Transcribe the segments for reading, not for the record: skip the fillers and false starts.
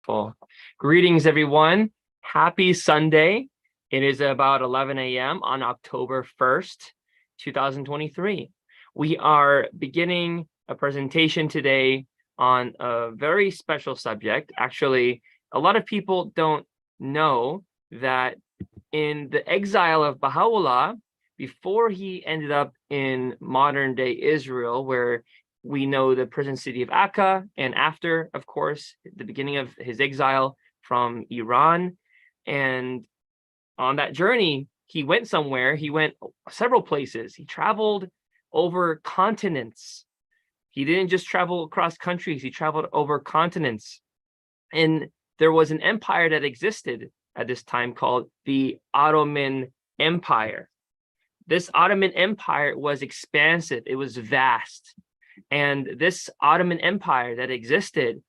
Wonderful. Greetings, everyone. Happy Sunday. It is about 11 a.m. on October 1st, 2023. We are beginning a presentation today on a very special subject. Actually, a lot of people don't know that in the exile of Baha'u'llah, before he ended up in modern-day Israel, where we know the prison city of Akka, and after, of course, the beginning of his exile from Iran. And on that journey, he went somewhere. He went several places. He traveled over continents. He didn't just travel across countries. He traveled over continents. And there was an empire that existed at this time called the Ottoman Empire. This Ottoman Empire was expansive. It was vast. And this Ottoman Empire that existed,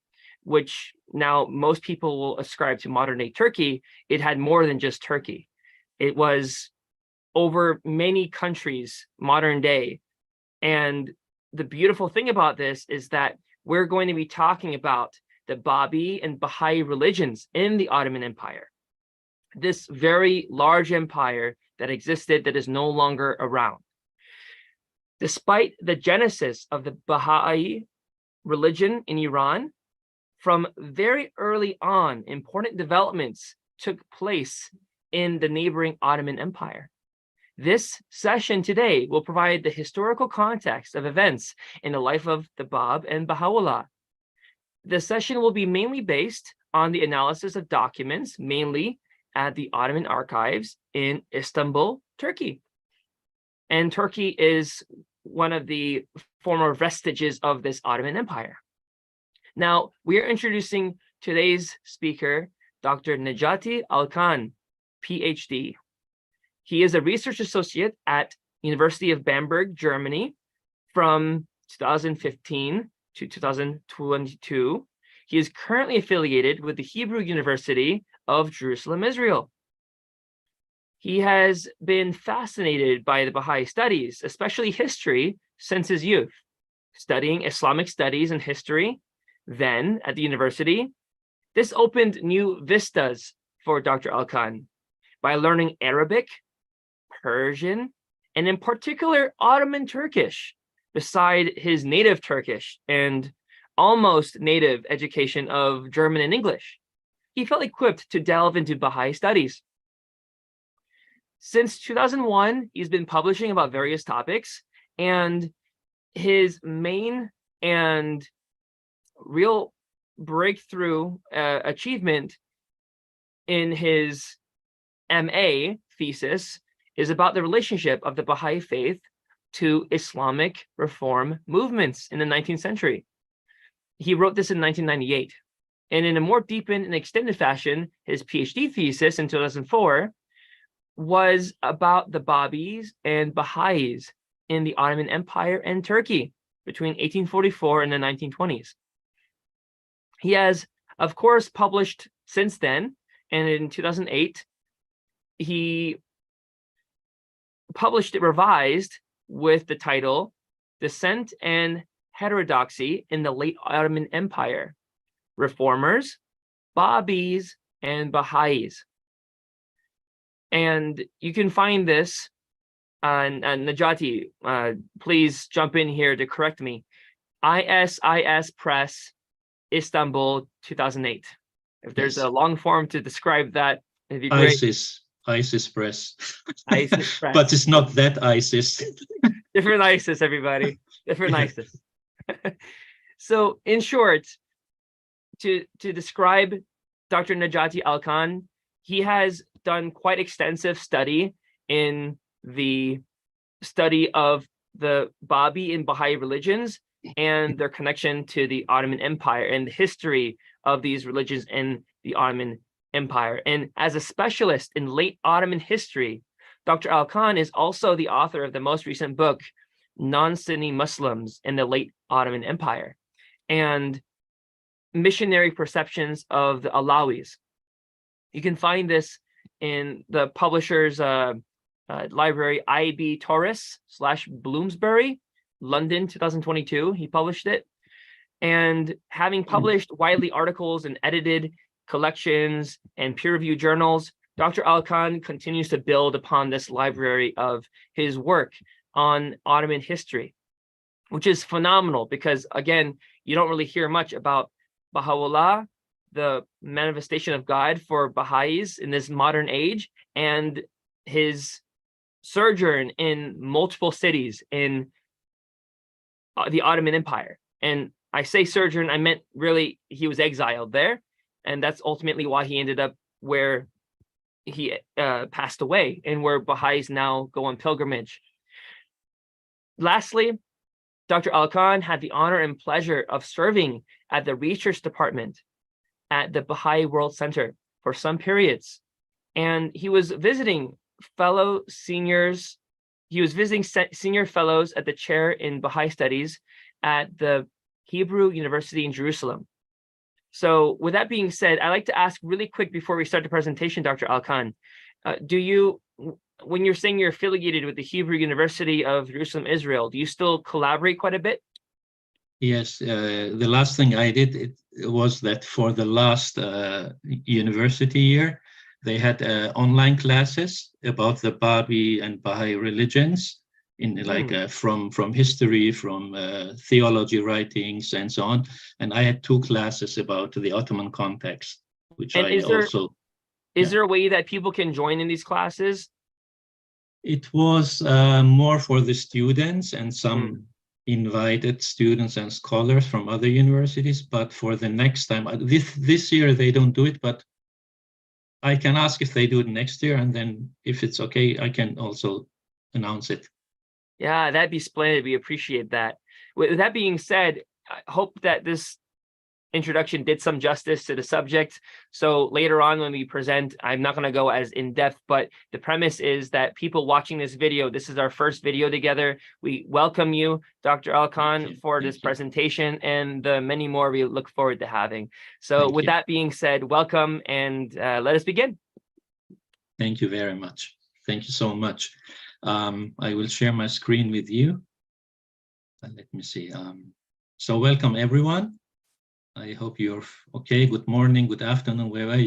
which now most people will ascribe to modern-day Turkey, it had more than just Turkey. It was over many countries, modern day. And the beautiful thing about this is that we're going to be talking about the Babi and Baha'i religions in the Ottoman Empire. This very large empire that existed that is no longer around. Despite the genesis of the Baha'i religion in Iran, from very early on, important developments took place in the neighboring Ottoman Empire. This session today will provide the historical context of events in the life of the Bab and Baha'u'llah. The session will be mainly based on the analysis of documents, mainly at the Ottoman Archives in Istanbul, Turkey. And Turkey is one of the former vestiges of this Ottoman Empire. Now, we are introducing today's speaker, Dr. Necati Alkan, PhD. He is a research associate at University of Bamberg, Germany, from 2015 to 2022. He is currently affiliated with the Hebrew University of Jerusalem, Israel. He has been fascinated by the Baha'i studies, especially history, since his youth, studying Islamic studies and history. Then, at the university, this opened new vistas for Dr. Alkan by learning Arabic, Persian, and in particular, Ottoman Turkish, beside his native Turkish and almost native education of German and English. He felt equipped to delve into Baha'i studies. Since 2001, he's been publishing about various topics, and his main and real breakthrough achievement in his MA thesis is about the relationship of the Baha'i faith to Islamic reform movements in the 19th century. He wrote this in 1998. And in a more deepened and extended fashion, his PhD thesis in 2004 was about the Babis and Baha'is in the Ottoman Empire and Turkey between 1844 and the 1920s. He has, of course, published since then, and in 2008, he published it revised with the title Descent and Heterodoxy in the Late Ottoman Empire, Reformers, Babis, and Baha'is. And you can find this on Necati, please jump in here to correct me. ISIS Press, Istanbul, 2008. If there's a long form to describe that, it'd be great. ISIS Press. ISIS Press. But it's not that ISIS. Different ISIS, everybody. Different ISIS. So, in short, to describe Dr. Necati Alkan, he has done quite extensive study in the study of the Babi and Baha'i religions and their connection to the Ottoman Empire and the history of these religions in the Ottoman Empire. And as a specialist in late Ottoman history, Dr. Alkan is also the author of the most recent book, Non-Sunni Muslims in the Late Ottoman Empire, and Missionary Perceptions of the Alawis. You can find this in the publisher's library, IB Taurus / Bloomsbury, London, 2022. He published it. And having published widely articles and edited collections, and peer-reviewed journals, Dr. Alkan continues to build upon this library of his work on Ottoman history, which is phenomenal because, again, you don't really hear much about Baha'u'llah, the manifestation of God for Baha'is in this modern age, and his sojourn in multiple cities in the Ottoman Empire. And I say sojourn, I meant really he was exiled there, and that's ultimately why he ended up where he passed away and where Baha'is now go on pilgrimage. Lastly, Dr. Alkan had the honor and pleasure of serving at the research department at the Baha'i World Center for some periods. And he was visiting senior fellows at the chair in Baha'i Studies at the Hebrew University in Jerusalem. So with that being said, I'd like to ask really quick before we start the presentation, Dr. Alkan, when you're saying you're affiliated with the Hebrew University of Jerusalem, Israel, do you still collaborate quite a bit? Yes, the last thing I did it was that for the last university year, they had online classes about the Babi and Baha'i religions, from history, from theology writings, and so on. And I had 2 classes about the Ottoman context, which and is there a way that people can join in these classes? It was more for the students and some invited students and scholars from other universities, but for the next time, this year they don't do it, but I can ask if they do it next year, and then if it's okay, I can also announce it. Yeah, that'd be splendid. We appreciate that. With that being said, I hope that this introduction did some justice to the subject. So later on when we present, I'm not going to go as in-depth, but the premise is that people watching this video, this is our first video together. We welcome you, Dr. Alkan, for this presentation and the many more we look forward to having. So with that being said, welcome, and let us begin. Thank you very much. Thank you so much. I will share my screen with you. Let me see. So welcome everyone. I hope you're okay. Good morning, good afternoon, wherever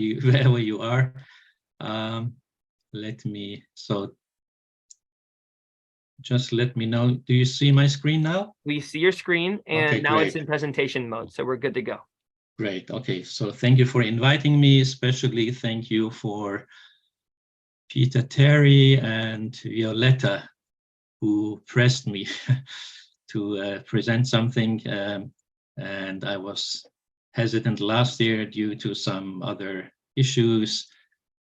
you are. Just let me know. Do you see my screen now? We see your screen, and okay, now great. It's in presentation mode, so we're good to go. Great. Okay, so thank you for inviting me. Especially thank you for Peter Terry and Violetta, who pressed me to present something, and I was hesitant last year due to some other issues,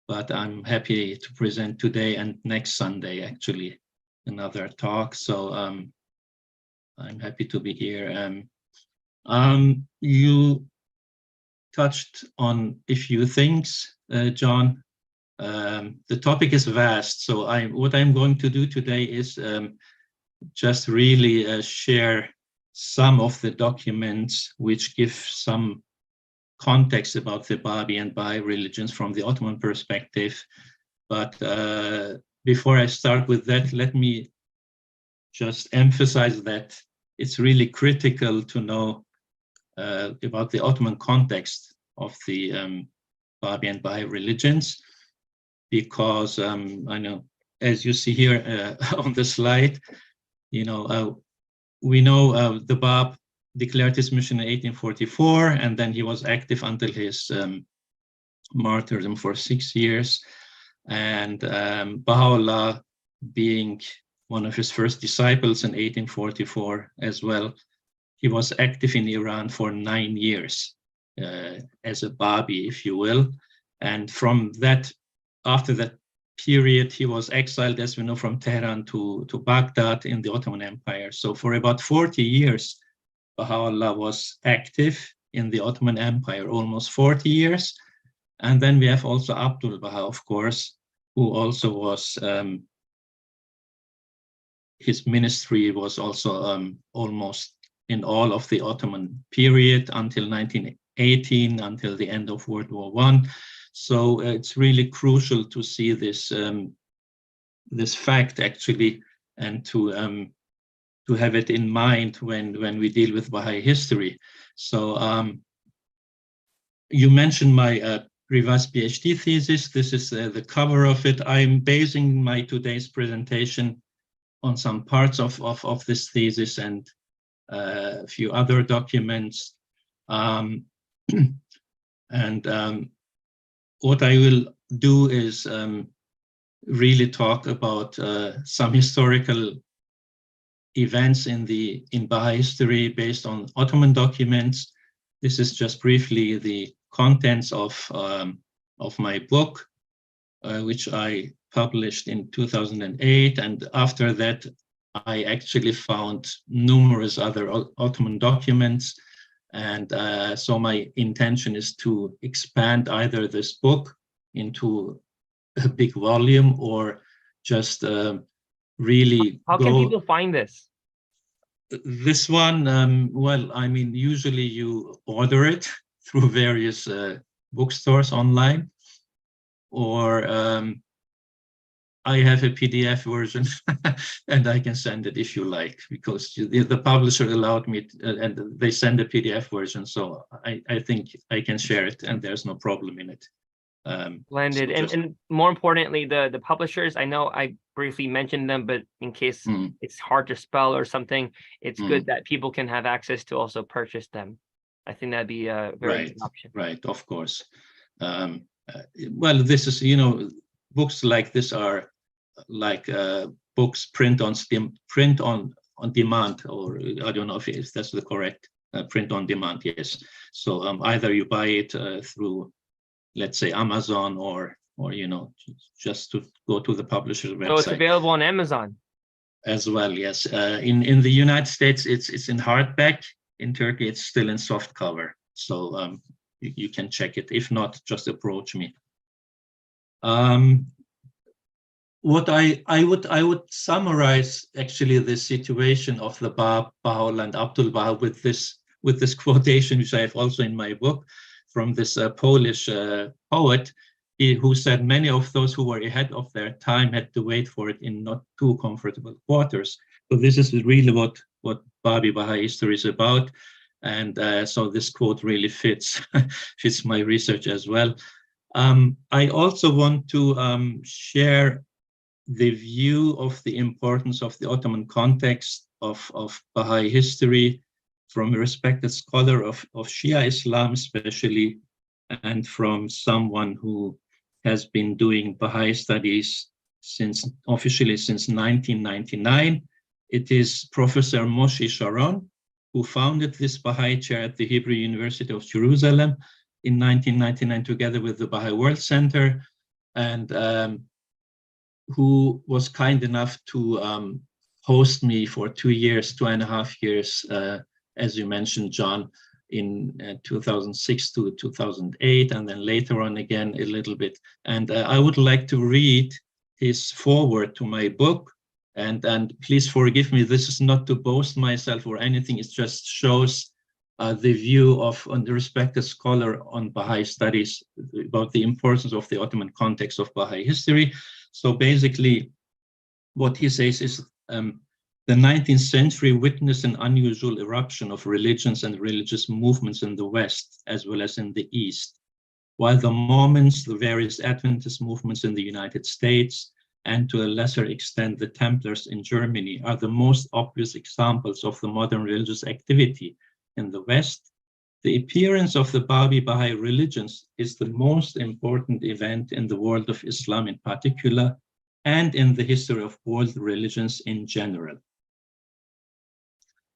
but I'm happy to present today and next Sunday, actually, another talk. So I'm happy to be here. You touched on a few things, John. The topic is vast, so what I'm going to do today is just really share some of the documents which give some context about the Babi and Baha'i religions from the Ottoman perspective. But before I start with that, let me just emphasize that it's really critical to know about the Ottoman context of the Babi and Baha'i religions, because I know, as you see here on the slide, we know the Bab declared his mission in 1844, and then he was active until his martyrdom for 6 years. And Baha'u'llah, being one of his first disciples in 1844 as well, he was active in Iran for 9 years as a Babi, if you will. And from that, after that period, he was exiled, as we know, from Tehran to Baghdad in the Ottoman Empire. So for about 40 years, Baha'u'llah was active in the Ottoman Empire, almost 40 years. And then we have also Abdul Baha, of course, who also was, his ministry was also almost in all of the Ottoman period until 1918, until the end of World War I. So it's really crucial to see this this fact, actually, and to have it in mind when we deal with Baha'i history. So You mentioned my revised PhD thesis. This is the cover of it. I'm basing my today's presentation on some parts of this thesis and a few other documents. What I will do is really talk about some historical events in Baha'i history based on Ottoman documents. This is just briefly the contents of my book, which I published in 2008, and after that I actually found numerous other Ottoman documents, and so my intention is to expand either this book into a big volume or just really How can people find this? This one, well, I mean, usually you order it through various bookstores online, or I have a PDF version and I can send it if you like, because the publisher allowed me and they send a PDF version, so I think I can share it and there's no problem in it. Blended. And more importantly, the publishers, I know I briefly mentioned them, but in case it's hard to spell or something, it's good that people can have access to also purchase them. I think that'd be a very good option. Right, of course. Well, this is, books like this are like books print on demand, or I don't know if that's the correct print on demand. Yes. So either you buy it through, let's say, Amazon, or just to go to the publisher's website. So it's available on Amazon as well. Yes. In the United States, it's in hardback. In Turkey, it's still in soft cover. So you can check it. If not, just approach me. What I would summarize actually the situation of the Bab, Baha'u'llah, and Abdul Baha with this quotation, which I have also in my book, from this Polish poet, who said many of those who were ahead of their time had to wait for it in not too comfortable quarters. So this is really what Babi-Baha'i history is about. And so this quote really fits my research as well. I also want to share the view of the importance of the Ottoman context of Baha'i history from a respected scholar of Shia Islam especially, and from someone who has been doing Baha'i studies officially since 1999. It is Professor Moshe Sharon, who founded this Baha'i chair at the Hebrew University of Jerusalem in 1999 together with the Baha'i World Center, and who was kind enough to host me for 2.5 years, as you mentioned, John, in 2006 to 2008, and then later on again a little bit. And I would like to read his foreword to my book, and please forgive me, this is not to boast myself or anything, it just shows the view of the respected scholar on Baha'i studies about the importance of the Ottoman context of Baha'i history. So basically, what he says is the 19th century witnessed an unusual eruption of religions and religious movements in the West, as well as in the East. While the Mormons, the various Adventist movements in the United States, and to a lesser extent the Templars in Germany, are the most obvious examples of the modern religious activity in the West, the appearance of the Babi-Baha'i religions is the most important event in the world of Islam in particular, and in the history of world religions in general.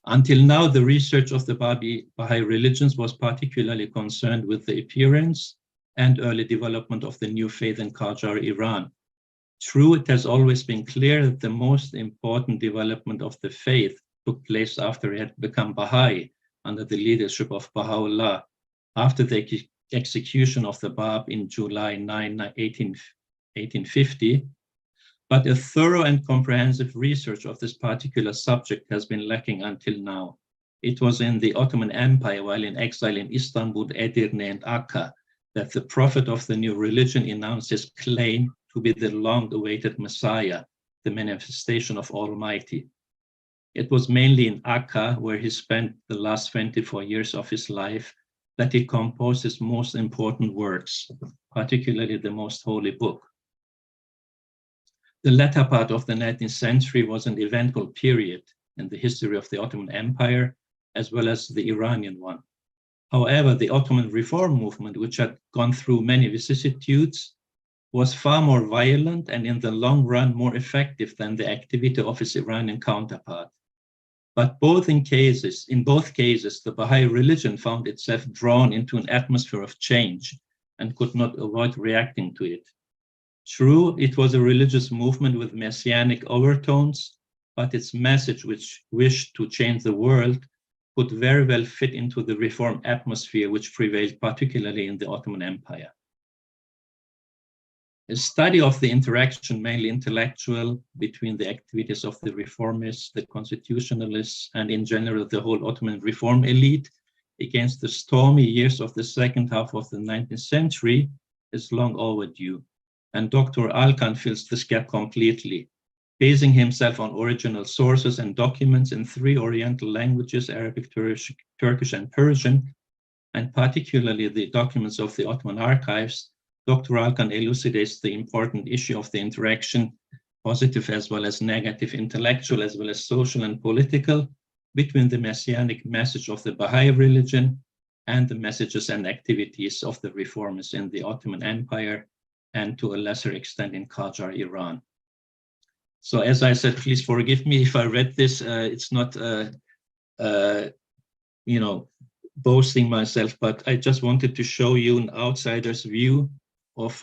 Until now, the research of the Babi-Baha'i religions was particularly concerned with the appearance and early development of the new faith in Qajar, Iran. True, it has always been clear that the most important development of the faith took place after it had become Baha'i, under the leadership of Baha'u'llah, after the execution of the Bab in July 9, 1850. But a thorough and comprehensive research of this particular subject has been lacking until now. It was in the Ottoman Empire, while in exile in Istanbul, Edirne, and Akka, that the prophet of the new religion announced his claim to be the long-awaited Messiah, the manifestation of Almighty. It was mainly in Akka where he spent the last 24 years of his life, that he composed his most important works, particularly the Most Holy Book. The latter part of the 19th century was an eventful period in the history of the Ottoman Empire, as well as the Iranian one. However, the Ottoman reform movement, which had gone through many vicissitudes, was far more violent and in the long run more effective than the activity of its Iranian counterpart. But in both cases, the Baha'i religion found itself drawn into an atmosphere of change and could not avoid reacting to it. True, it was a religious movement with messianic overtones, but its message, which wished to change the world, could very well fit into the reform atmosphere which prevailed particularly in the Ottoman Empire. A study of the interaction, mainly intellectual, between the activities of the reformists, the constitutionalists, and in general the whole Ottoman reform elite against the stormy years of the second half of the 19th century is long overdue. And Dr. Alkan fills this gap completely, basing himself on original sources and documents in 3 Oriental languages, Arabic, Turkish, and Persian, and particularly the documents of the Ottoman Archives. Dr. Alkan elucidates the important issue of the interaction, positive as well as negative, intellectual as well as social and political, between the messianic message of the Baha'i religion and the messages and activities of the reformers in the Ottoman Empire, and to a lesser extent in Qajar, Iran. So as I said, please forgive me if I read this. It's not, boasting myself, but I just wanted to show you an outsider's view of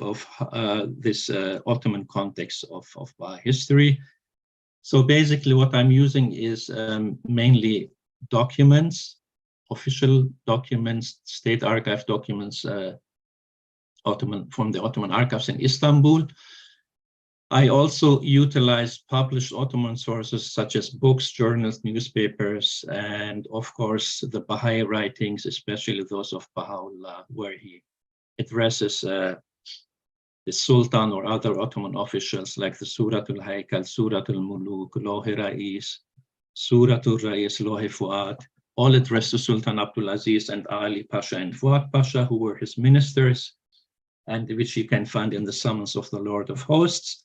this Ottoman context of Baha'i history. So basically what I'm using is mainly documents, official documents, state archive documents from the Ottoman Archives in Istanbul. I also utilize published Ottoman sources such as books, journals, newspapers, and of course the Baha'i writings, especially those of Baha'u'llah, where he addresses the Sultan or other Ottoman officials like the Suratul Haykal, Suratul Muluk, Lohi Rais, Suratul Rais, Lohi Fuad, all addressed to Sultan Abdulaziz and Ali Pasha and Fuad Pasha, who were his ministers, and which you can find in the summons of the Lord of Hosts.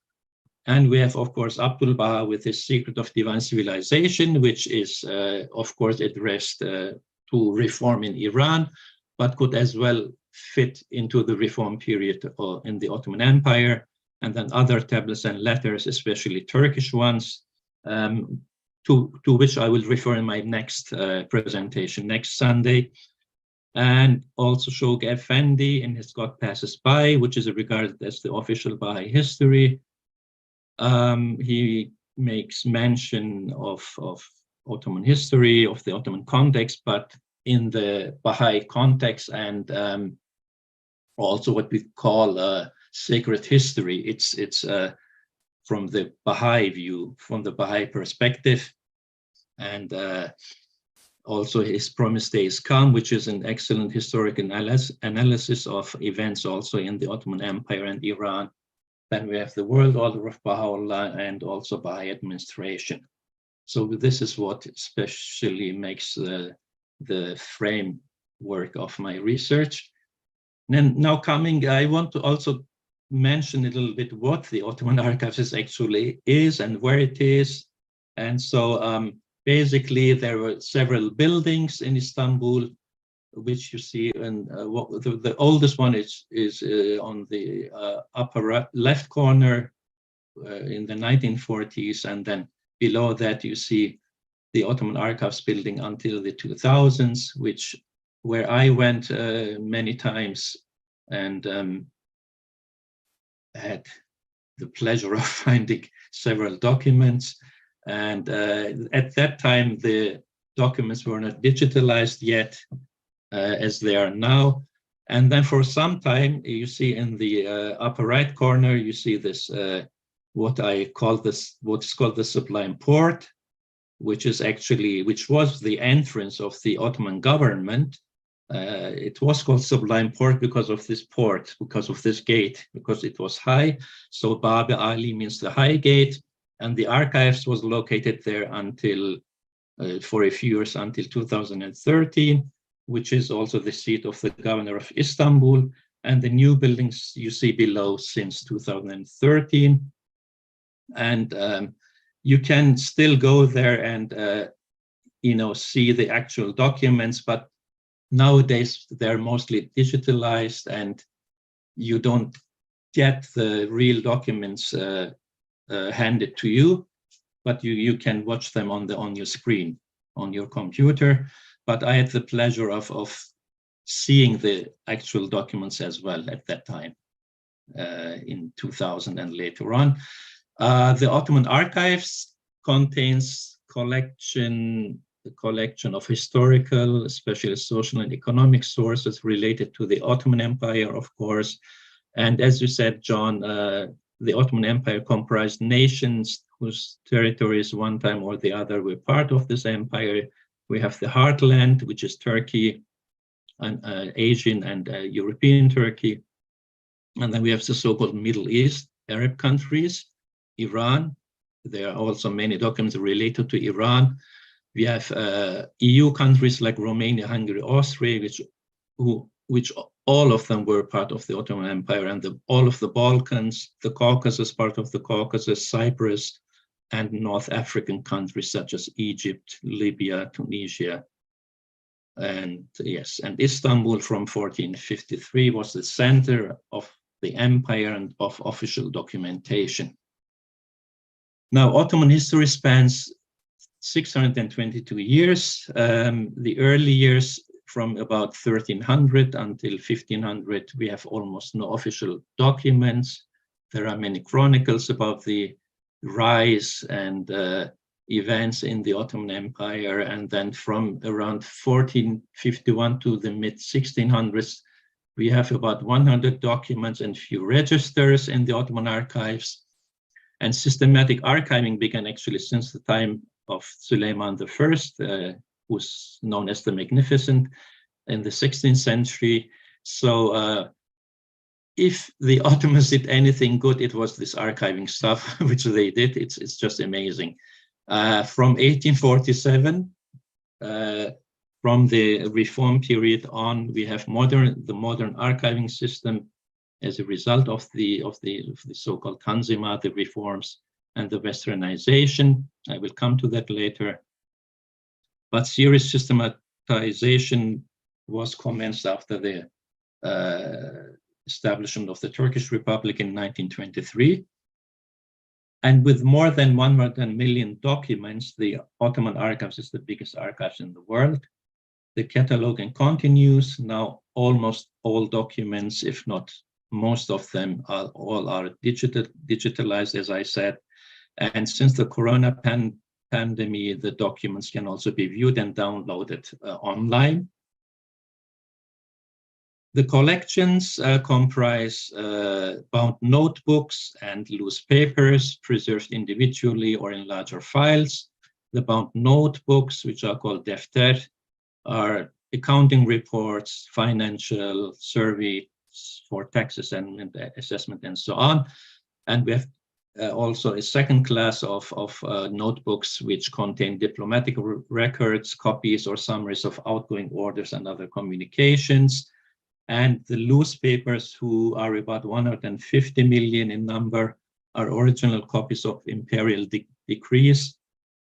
And we have, of course, Abdul Baha with his Secret of Divine Civilization, which is, of course, addressed to reform in Iran, but could as well fit into the reform period in the Ottoman Empire, and then other tablets and letters, especially Turkish ones, to which I will refer in my next presentation next Sunday. And also Shoghi Effendi in his God Passes By, which is regarded as the official Baha'i history. He makes mention of Ottoman history, of the Ottoman context, but in the Baha'i context, and also what we call sacred history. It's from the Baha'i view, from the Baha'i perspective, and also his Promised Day is Come, which is an excellent historic analysis of events also in the Ottoman Empire and Iran. Then we have the World Order of Baha'u'llah and also Baha'i administration. So this is what especially makes the framework of my research. And now I want to also mention a little bit what the Ottoman Archives actually is and where it is. And so basically there were several buildings in Istanbul, which you see, and the oldest one is on the upper left corner in the 1940s, and then below that you see the Ottoman Archives building until the 2000s, where I went many times and had the pleasure of finding several documents. And at that time, the documents were not digitalized yet, as they are now. And then for some time, you see in the upper right corner, you see this, what's called the Sublime Porte, which was the entrance of the Ottoman government. It was called Sublime Porte because of this port, because of this gate, because it was high. So Babi-Baha'i means the high gate, and the archives was located there until, for a few years, until 2013. which is also the seat of the governor of Istanbul, and the new buildings you see below since 2013. And you can still go there and see the actual documents, but nowadays they're mostly digitalized and you don't get the real documents handed to you, but you can watch them on your screen, on your computer. But I had the pleasure of seeing the actual documents as well at that time, in 2000 and later on. The Ottoman Archives contains a collection of historical, especially social and economic sources related to the Ottoman Empire, of course. And as you said, John, the Ottoman Empire comprised nations whose territories one time or the other were part of this empire. We have the heartland, which is Turkey, and Asian and European Turkey. And then we have the so-called Middle East, Arab countries, Iran. There are also many documents related to Iran. We have EU countries like Romania, Hungary, Austria, which all of them were part of the Ottoman Empire, and all of the Balkans, the Caucasus, part of the Caucasus, Cyprus, and North African countries such as Egypt, Libya, Tunisia. And yes, and Istanbul from 1453 was the center of the empire and of official documentation. Now, Ottoman history spans 622 years. The early years from about 1300 until 1500, we have almost no official documents. There are many chronicles about the rise and events in the Ottoman Empire. And then from around 1451 to the mid-1600s, we have about 100 documents and few registers in the Ottoman archives. And systematic archiving began actually since the time of Suleiman I, who's known as the Magnificent, in the 16th century. So if the Ottomans did anything good, it was this archiving stuff, which they did. It's just amazing. From 1847, from the reform period on, we have the modern archiving system as a result of the so-called Tanzimat, the reforms, and the westernization. I will come to that later. But serious systematization was commenced after the establishment of the Turkish Republic in 1923. And with more than 100 million documents, the Ottoman Archives is the biggest archives in the world. The cataloging continues. Now almost all documents, if not most of them, are digitalized, as I said. And since the corona pandemic, the documents can also be viewed and downloaded online. The collections comprise bound notebooks and loose papers preserved individually or in larger files. The bound notebooks, which are called defter, are accounting reports, financial surveys for taxes and assessment and so on. And we have also a second class of notebooks which contain diplomatic records, copies or summaries of outgoing orders and other communications. And the loose papers, who are about 150 million in number, are original copies of imperial decrees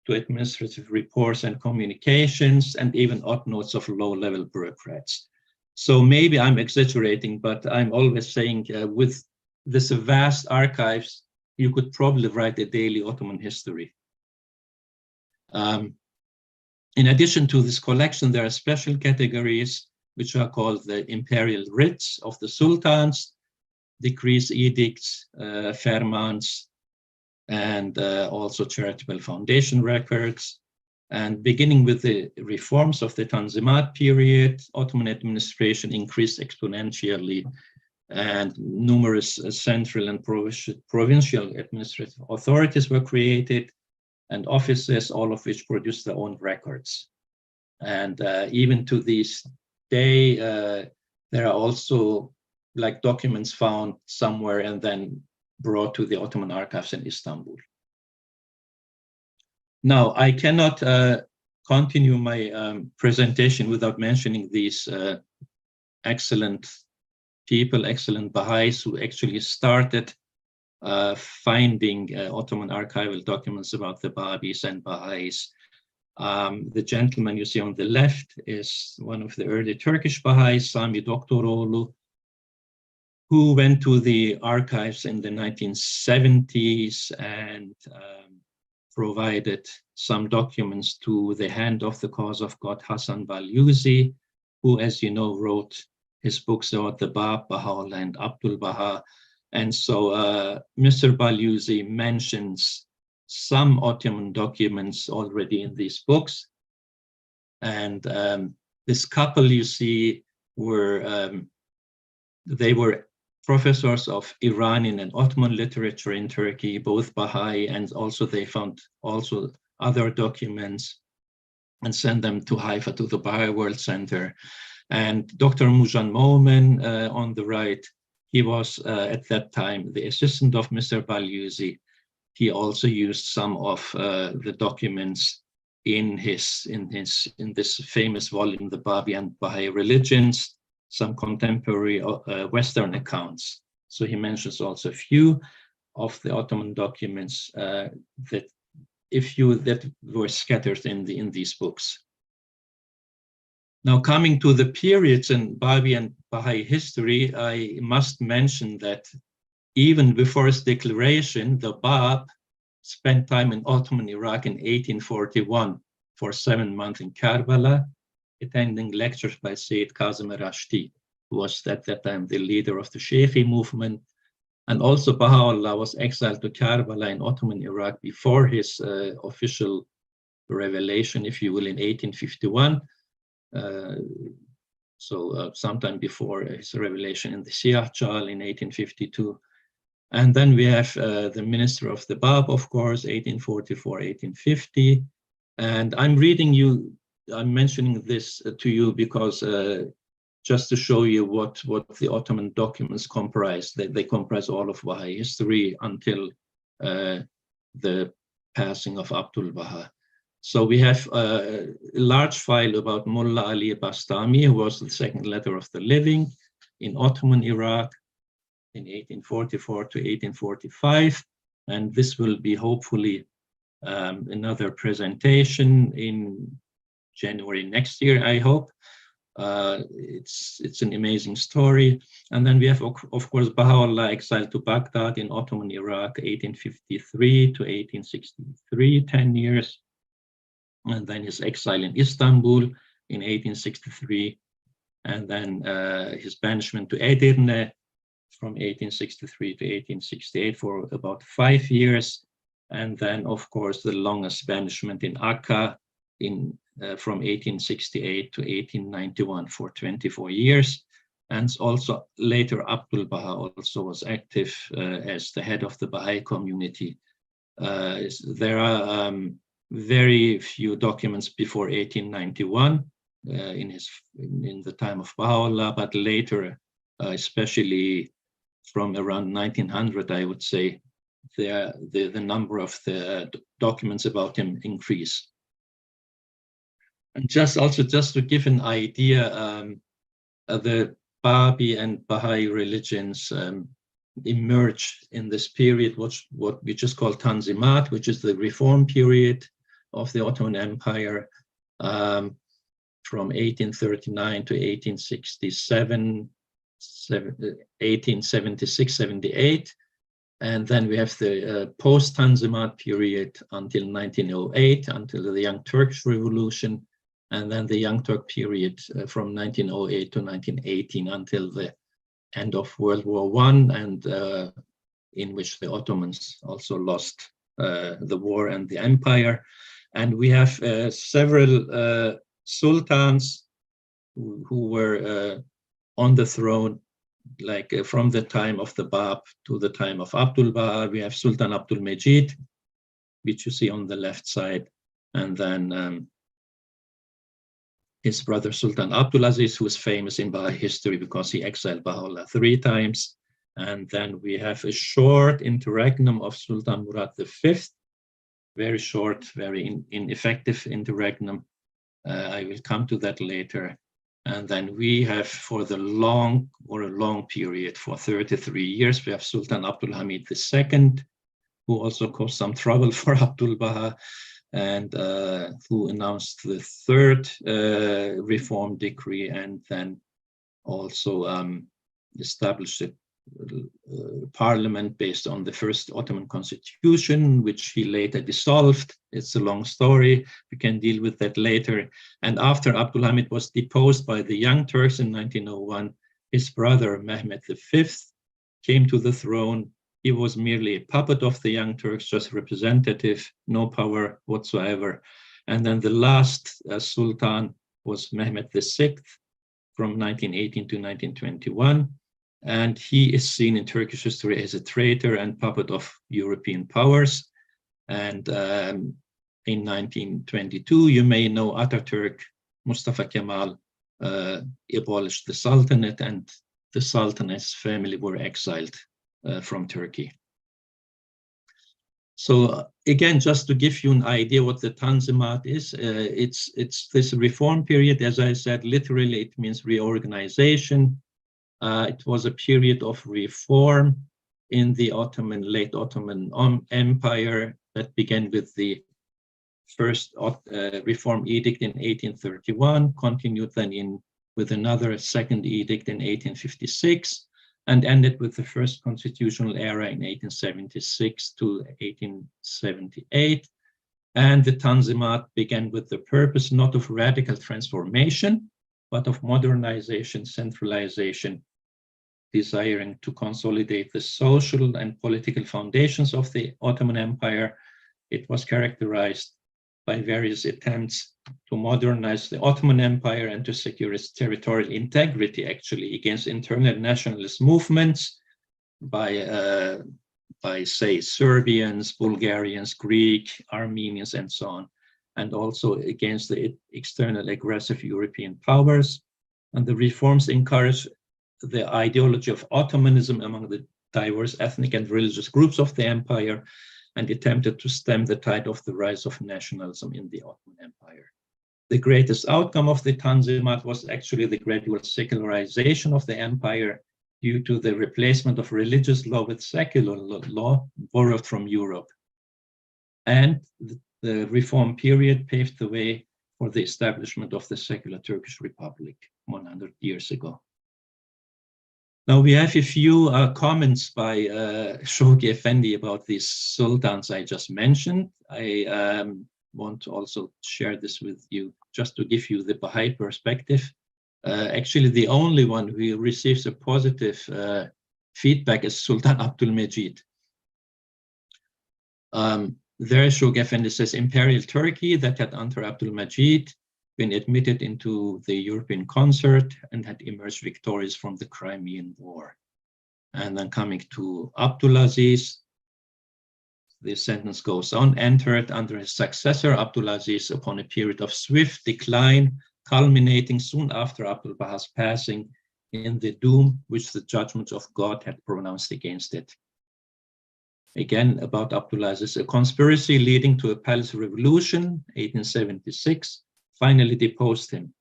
to administrative reports and communications, and even odd notes of low-level bureaucrats. So maybe I'm exaggerating, but I'm always saying with this vast archives, you could probably write a daily Ottoman history. In addition to this collection, there are special categories which are called the imperial writs of the sultans, decrees, edicts, fermans, and also charitable foundation records. And beginning with the reforms of the Tanzimat period, Ottoman administration increased exponentially, and numerous central and provincial administrative authorities were created, and offices, all of which produced their own records. And even to this day, there are also like documents found somewhere and then brought to the Ottoman Archives in Istanbul. Now, I cannot continue my presentation without mentioning these excellent people, excellent Baha'is who actually started finding Ottoman archival documents about the Babis and Baha'is. The gentleman you see on the left is one of the early Turkish Baha'is, Sami Doktoroğlu, who went to the archives in the 1970s and provided some documents to the Hand of the Cause of God, Hasan Balyuzi, who, as you know, wrote his books about the Bab, Baha'u'llah, and Abdul Baha. And so Mr. Balyuzi mentions some Ottoman documents already in these books. And this couple you see were, they were professors of Iranian and Ottoman literature in Turkey, both Baha'i, and also they found also other documents and sent them to Haifa to the Baha'i World Center. And Dr. Mujan Momen on the right, he was at that time the assistant of Mr. Balyuzi. He also used some of the documents in this famous volume, the Babi and Baha'u Religions, some contemporary Western accounts. So he mentions also a few of the Ottoman documents that were scattered in these books. Now, coming to the periods in Babi and Baha'i history, I must mention that even before his declaration, the Bab spent time in Ottoman Iraq in 1841 for 7 months in Karbala, attending lectures by Sayyid Kazim Rashti, who was at that time the leader of the Sheikhi movement. And also Baha'u'llah was exiled to Karbala in Ottoman Iraq before his official revelation, if you will, in 1851. Sometime before his revelation in the Siyah Chal in 1852. And then we have the minister of the Bab, of course, 1844, 1850. And I'm mentioning this to you because just to show you what the Ottoman documents comprise. They comprise all of Baha'i history until the passing of Abdul Baha. So we have a large file about Mullah Ali Bastami, who was the second letter of the living in Ottoman Iraq in 1844 to 1845. And this will be hopefully another presentation in January next year, I hope. It's an amazing story. And then we have, of course, Baha'u'llah exiled to Baghdad in Ottoman Iraq, 1853 to 1863, 10 years. And then his exile in Istanbul in 1863. And then his banishment to Edirne from 1863 to 1868 for about 5 years. And then, of course, the longest banishment in Akka from 1868 to 1891 for 24 years. And also later Abdul Baha also was active as the head of the Baha'i community. There are very few documents before 1891 in the time of Baha'u'llah, but later, especially from around 1900, I would say, the number of the documents about him increase. And just to give an idea, the Babi and Baha'i religions emerged in this period, what we just call Tanzimat, which is the reform period of the Ottoman Empire, from 1839 to 1867, 1876, 78. And then we have the post-Tanzimat period until 1908, until the Young Turkish Revolution, and then the Young Turk period from 1908 to 1918 until the end of World War I, and in which the Ottomans also lost the war and the empire. And we have several sultans who were on the throne, like from the time of the Bab to the time of Abdul Baha. We have Sultan Abdul Majid, which you see on the left side, and then his brother Sultan Abdulaziz, who is famous in Baha'i history because he exiled Baha'u'llah 3 times. And then we have a short interregnum of Sultan Murad V, very short, very ineffective interregnum. I will come to that later. And then we have for a long period, for 33 years, we have Sultan Abdul Hamid II, who also caused some trouble for Abdul Baha, and who announced the third reform decree, and then also established a parliament based on the first Ottoman constitution, which he later dissolved. It's a long story. We can deal with that later. And after Abdul Hamid was deposed by the Young Turks in 1901, his brother Mehmed V came to the throne. He was merely a puppet of the Young Turks, just representative, no power whatsoever. And then the last sultan was Mehmed VI from 1918 to 1921. And he is seen in Turkish history as a traitor and puppet of European powers. And in 1922, you may know Ataturk, Mustafa Kemal abolished the Sultanate, and the Sultan's family were exiled from Turkey. So again, just to give you an idea what the Tanzimat is, it's this reform period. As I said, literally it means reorganization. It was a period of reform in the late Ottoman Empire that began with the first reform edict in 1831, continued then with another second edict in 1856, and ended with the first constitutional era in 1876 to 1878. And the Tanzimat began with the purpose not of radical transformation, but of modernization, centralization, desiring to consolidate the social and political foundations of the Ottoman Empire. It was characterized by various attempts to modernize the Ottoman Empire and to secure its territorial integrity, actually, against internal nationalist movements by say, Serbians, Bulgarians, Greek, Armenians, and so on, and also against the external aggressive European powers. And the reforms encouraged the ideology of Ottomanism among the diverse ethnic and religious groups of the empire, and attempted to stem the tide of the rise of nationalism in the Ottoman Empire. The greatest outcome of the Tanzimat was actually the gradual secularization of the empire due to the replacement of religious law with secular law borrowed from Europe. And the reform period paved the way for the establishment of the secular Turkish Republic 100 years ago. Now we have a few comments by Shoghi Effendi about these sultans I just mentioned. I want to also share this with you just to give you the Baha'i perspective. Actually, the only one who receives a positive feedback is Sultan Abdul Majid. There, Shoghi Effendi says, Imperial Turkey that had under Abdul Majid been admitted into the European concert and had emerged victorious from the Crimean War. And then coming to Abdulaziz, the sentence goes on, entered under his successor Abdulaziz upon a period of swift decline, culminating soon after Abdul Baha's passing in the doom which the judgment of God had pronounced against it. Again, about Abdulaziz, a conspiracy leading to a palace revolution, 1876, finally deposed him.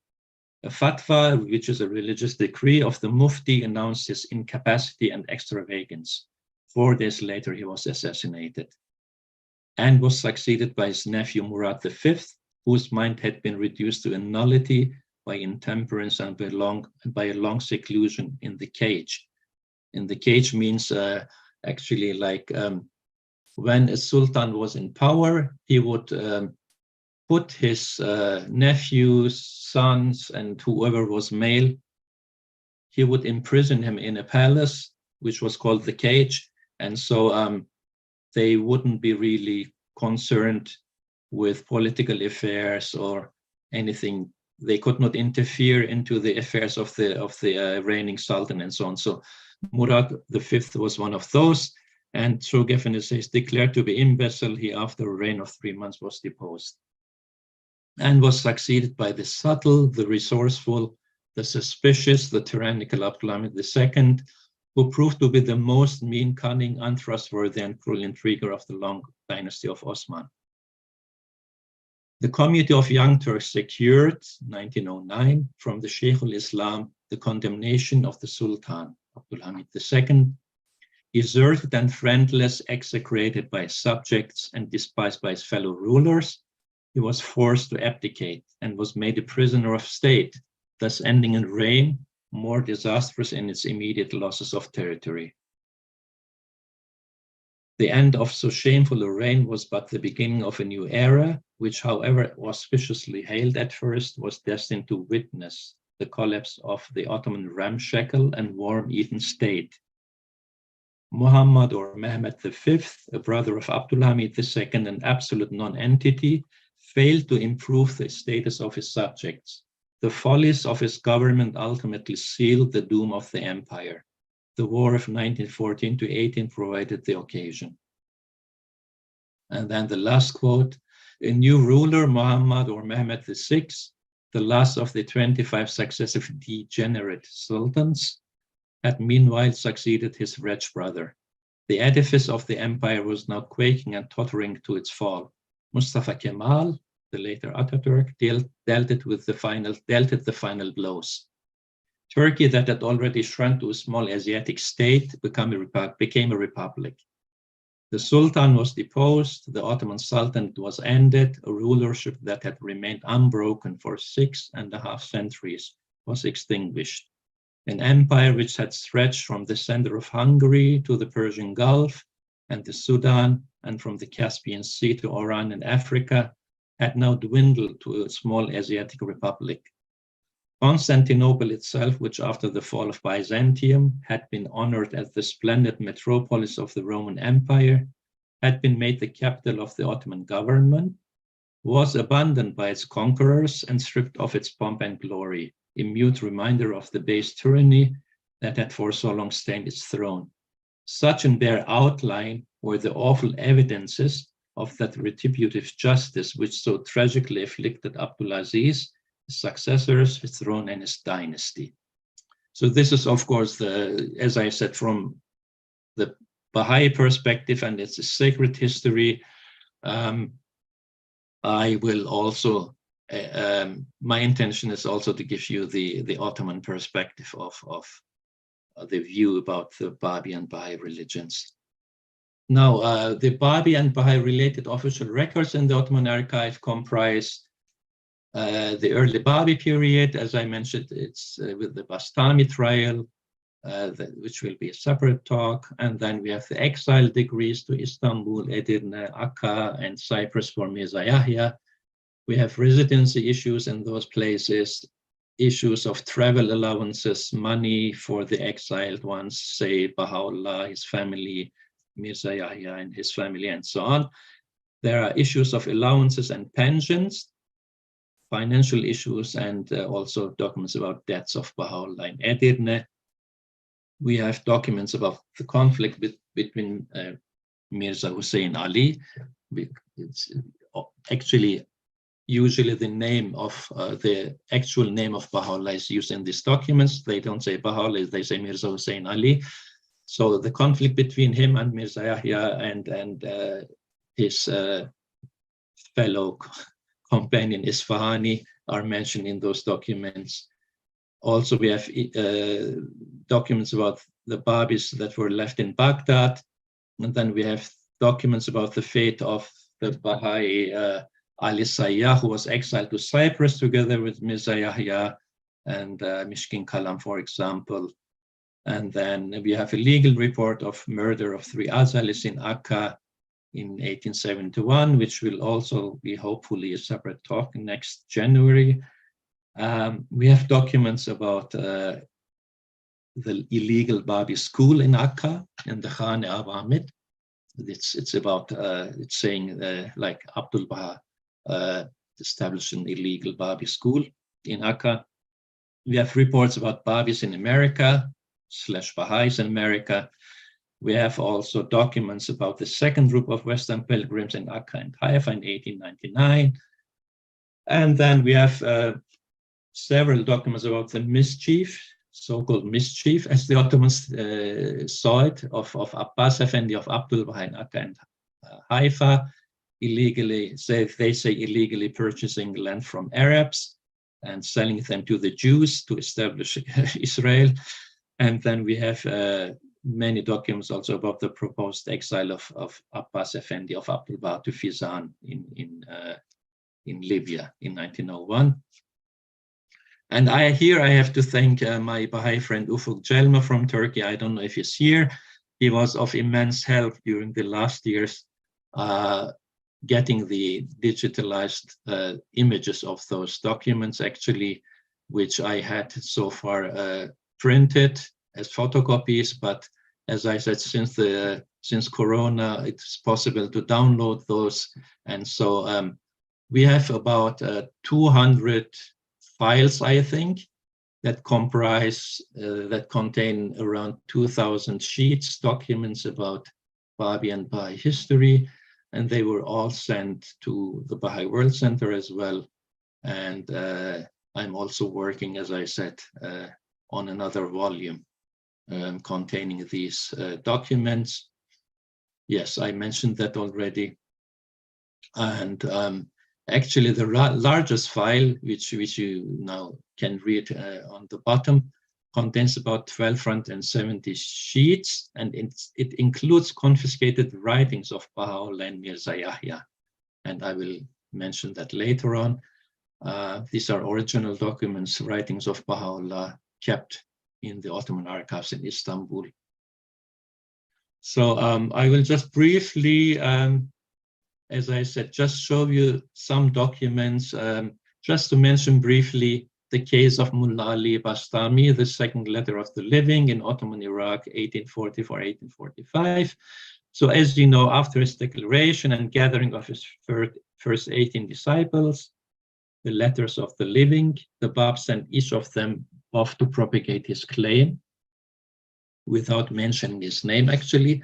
A fatwa, which is a religious decree of the Mufti, announced his incapacity and extravagance. 4 days later, he was assassinated and was succeeded by his nephew Murad V, whose mind had been reduced to a nullity by intemperance and by a long seclusion in the cage. In the cage means actually like when a sultan was in power, he would put his nephews, sons, and whoever was male, he would imprison him in a palace, which was called the cage. And so they wouldn't be really concerned with political affairs or anything. They could not interfere into the affairs of the reigning sultan and so on. So Murad V was one of those. And Shoghi Effendi says, declared to be imbecile, he after a reign of 3 months was deposed, and was succeeded by the subtle, the resourceful, the suspicious, the tyrannical Abdul Hamid II, who proved to be the most mean, cunning, untrustworthy, and cruel intriguer of the long dynasty of Osman. The Committee of Young Turks secured, 1909, from the Sheikh al-Islam the condemnation of the Sultan, Abdulhamid II, deserted and friendless, execrated by his subjects and despised by his fellow rulers. He was forced to abdicate and was made a prisoner of state, thus ending a reign more disastrous in its immediate losses of territory. The end of so shameful a reign was but the beginning of a new era, which, however auspiciously hailed at first, was destined to witness the collapse of the Ottoman ramshackle and worm-eaten state. Muhammad or Mehmed V, a brother of Abdulhamid II, an absolute non-entity, failed to improve the status of his subjects. The follies of his government ultimately sealed the doom of the empire. The war of 1914 to 18 provided the occasion. And then the last quote, a new ruler, Muhammad or Mehmed VI, the last of the 25 successive degenerate sultans, had meanwhile succeeded his wretched brother. The edifice of the empire was now quaking and tottering to its fall. Mustafa Kemal, the later Ataturk, dealt it the final blows. Turkey, that had already shrunk to a small Asiatic state, became a republic. The Sultan was deposed, the Ottoman Sultanate was ended, a rulership that had remained unbroken for 6.5 centuries was extinguished. An empire which had stretched from the center of Hungary to the Persian Gulf and the Sudan, and from the Caspian Sea to Oran and Africa, had now dwindled to a small Asiatic republic. Constantinople itself, which after the fall of Byzantium had been honored as the splendid metropolis of the Roman Empire, had been made the capital of the Ottoman government, was abandoned by its conquerors and stripped of its pomp and glory, a mute reminder of the base tyranny that had for so long stained its throne. Such in their outline were the awful evidences of that retributive justice which so tragically afflicted Abdulaziz, his successors, his throne, and his dynasty. So this is, of course, as I said, from the Baha'i perspective, and it's a sacred history. I will also, my intention is also to give you the Ottoman perspective of the view about the Babi and Baha'i religions. Now, the Babi and Baha'i related official records in the Ottoman Archive comprise the early Babi period. As I mentioned, it's with the Bastami trial, which will be a separate talk. And then we have the exile decrees to Istanbul, Edirne, Akka, and Cyprus for Mirza Yahya. We have residency issues in those places, issues of travel allowances, money for the exiled ones, say Baha'u'llah, his family, Mirza Yahya and his family, and so on. There are issues of allowances and pensions, financial issues, and also documents about debts of Baha'u'llah in Edirne. We have documents about the conflict between Mirza Hussein Ali. It's actually usually the name of the actual name of Baha'u'llah is used in these documents. They don't say Baha'u'llah, they say Mirza Hussein Ali. So the conflict between him and Mirza Yahya and his fellow companion Isfahani are mentioned in those documents. Also, we have documents about the Babis that were left in Baghdad. And then we have documents about the fate of the Baha'i Ali Sayyah, who was exiled to Cyprus together with Mirza Yahya and Mishkin Kalam, for example. And then we have a legal report of murder of 3 Azalis in Akka in 1871, which will also be hopefully a separate talk next January. We have documents about the illegal Babi school in Akka, in the Khane Abu Hamid. It's about, it's saying like Abdul Baha established an illegal Babi school in Akka. We have reports about Babis in America, / Baha'is in America. We have also documents about the second group of Western pilgrims in Akka and Haifa in 1899. And then we have several documents about the mischief, so-called mischief, as the Ottomans saw it, of Abbas Effendi of Abdul Baha in Akka and Haifa. illegally, they say illegally purchasing land from Arabs and selling them to the Jews to establish Israel. And then we have many documents also about the proposed exile of Abbas Effendi of Abdul Baha to Fizan in Libya in 1901. And here I have to thank my Baha'i friend Ufuk Celma from Turkey. I don't know if he's here. He was of immense help during the last years getting the digitalized images of those documents, actually, which I had so far printed as photocopies. But as I said, since Corona, it's possible to download those. And so we have about 200 files, I think, that comprise, that contain around 2,000 sheets, documents about Babi and Baha'i history, and they were all sent to the Baha'i World Center as well. And I'm also working, as I said, on another volume containing these documents. Yes, I mentioned that already. And actually, the largest file, which you now can read on the bottom, contains about 1,270 sheets, and it includes confiscated writings of Baha'u'llah and Mirza Yahya. And I will mention that later on. These are original documents, writings of Baha'u'llah, kept in the Ottoman Archives in Istanbul. So I will just briefly, as I said, just show you some documents, just to mention briefly the case of Mullah Ali Bastami, the second letter of the living in Ottoman Iraq, 1844-1845. So as you know, after his declaration and gathering of his first 18 disciples, the letters of the living, the Bab sent each of them off to propagate his claim without mentioning his name, actually.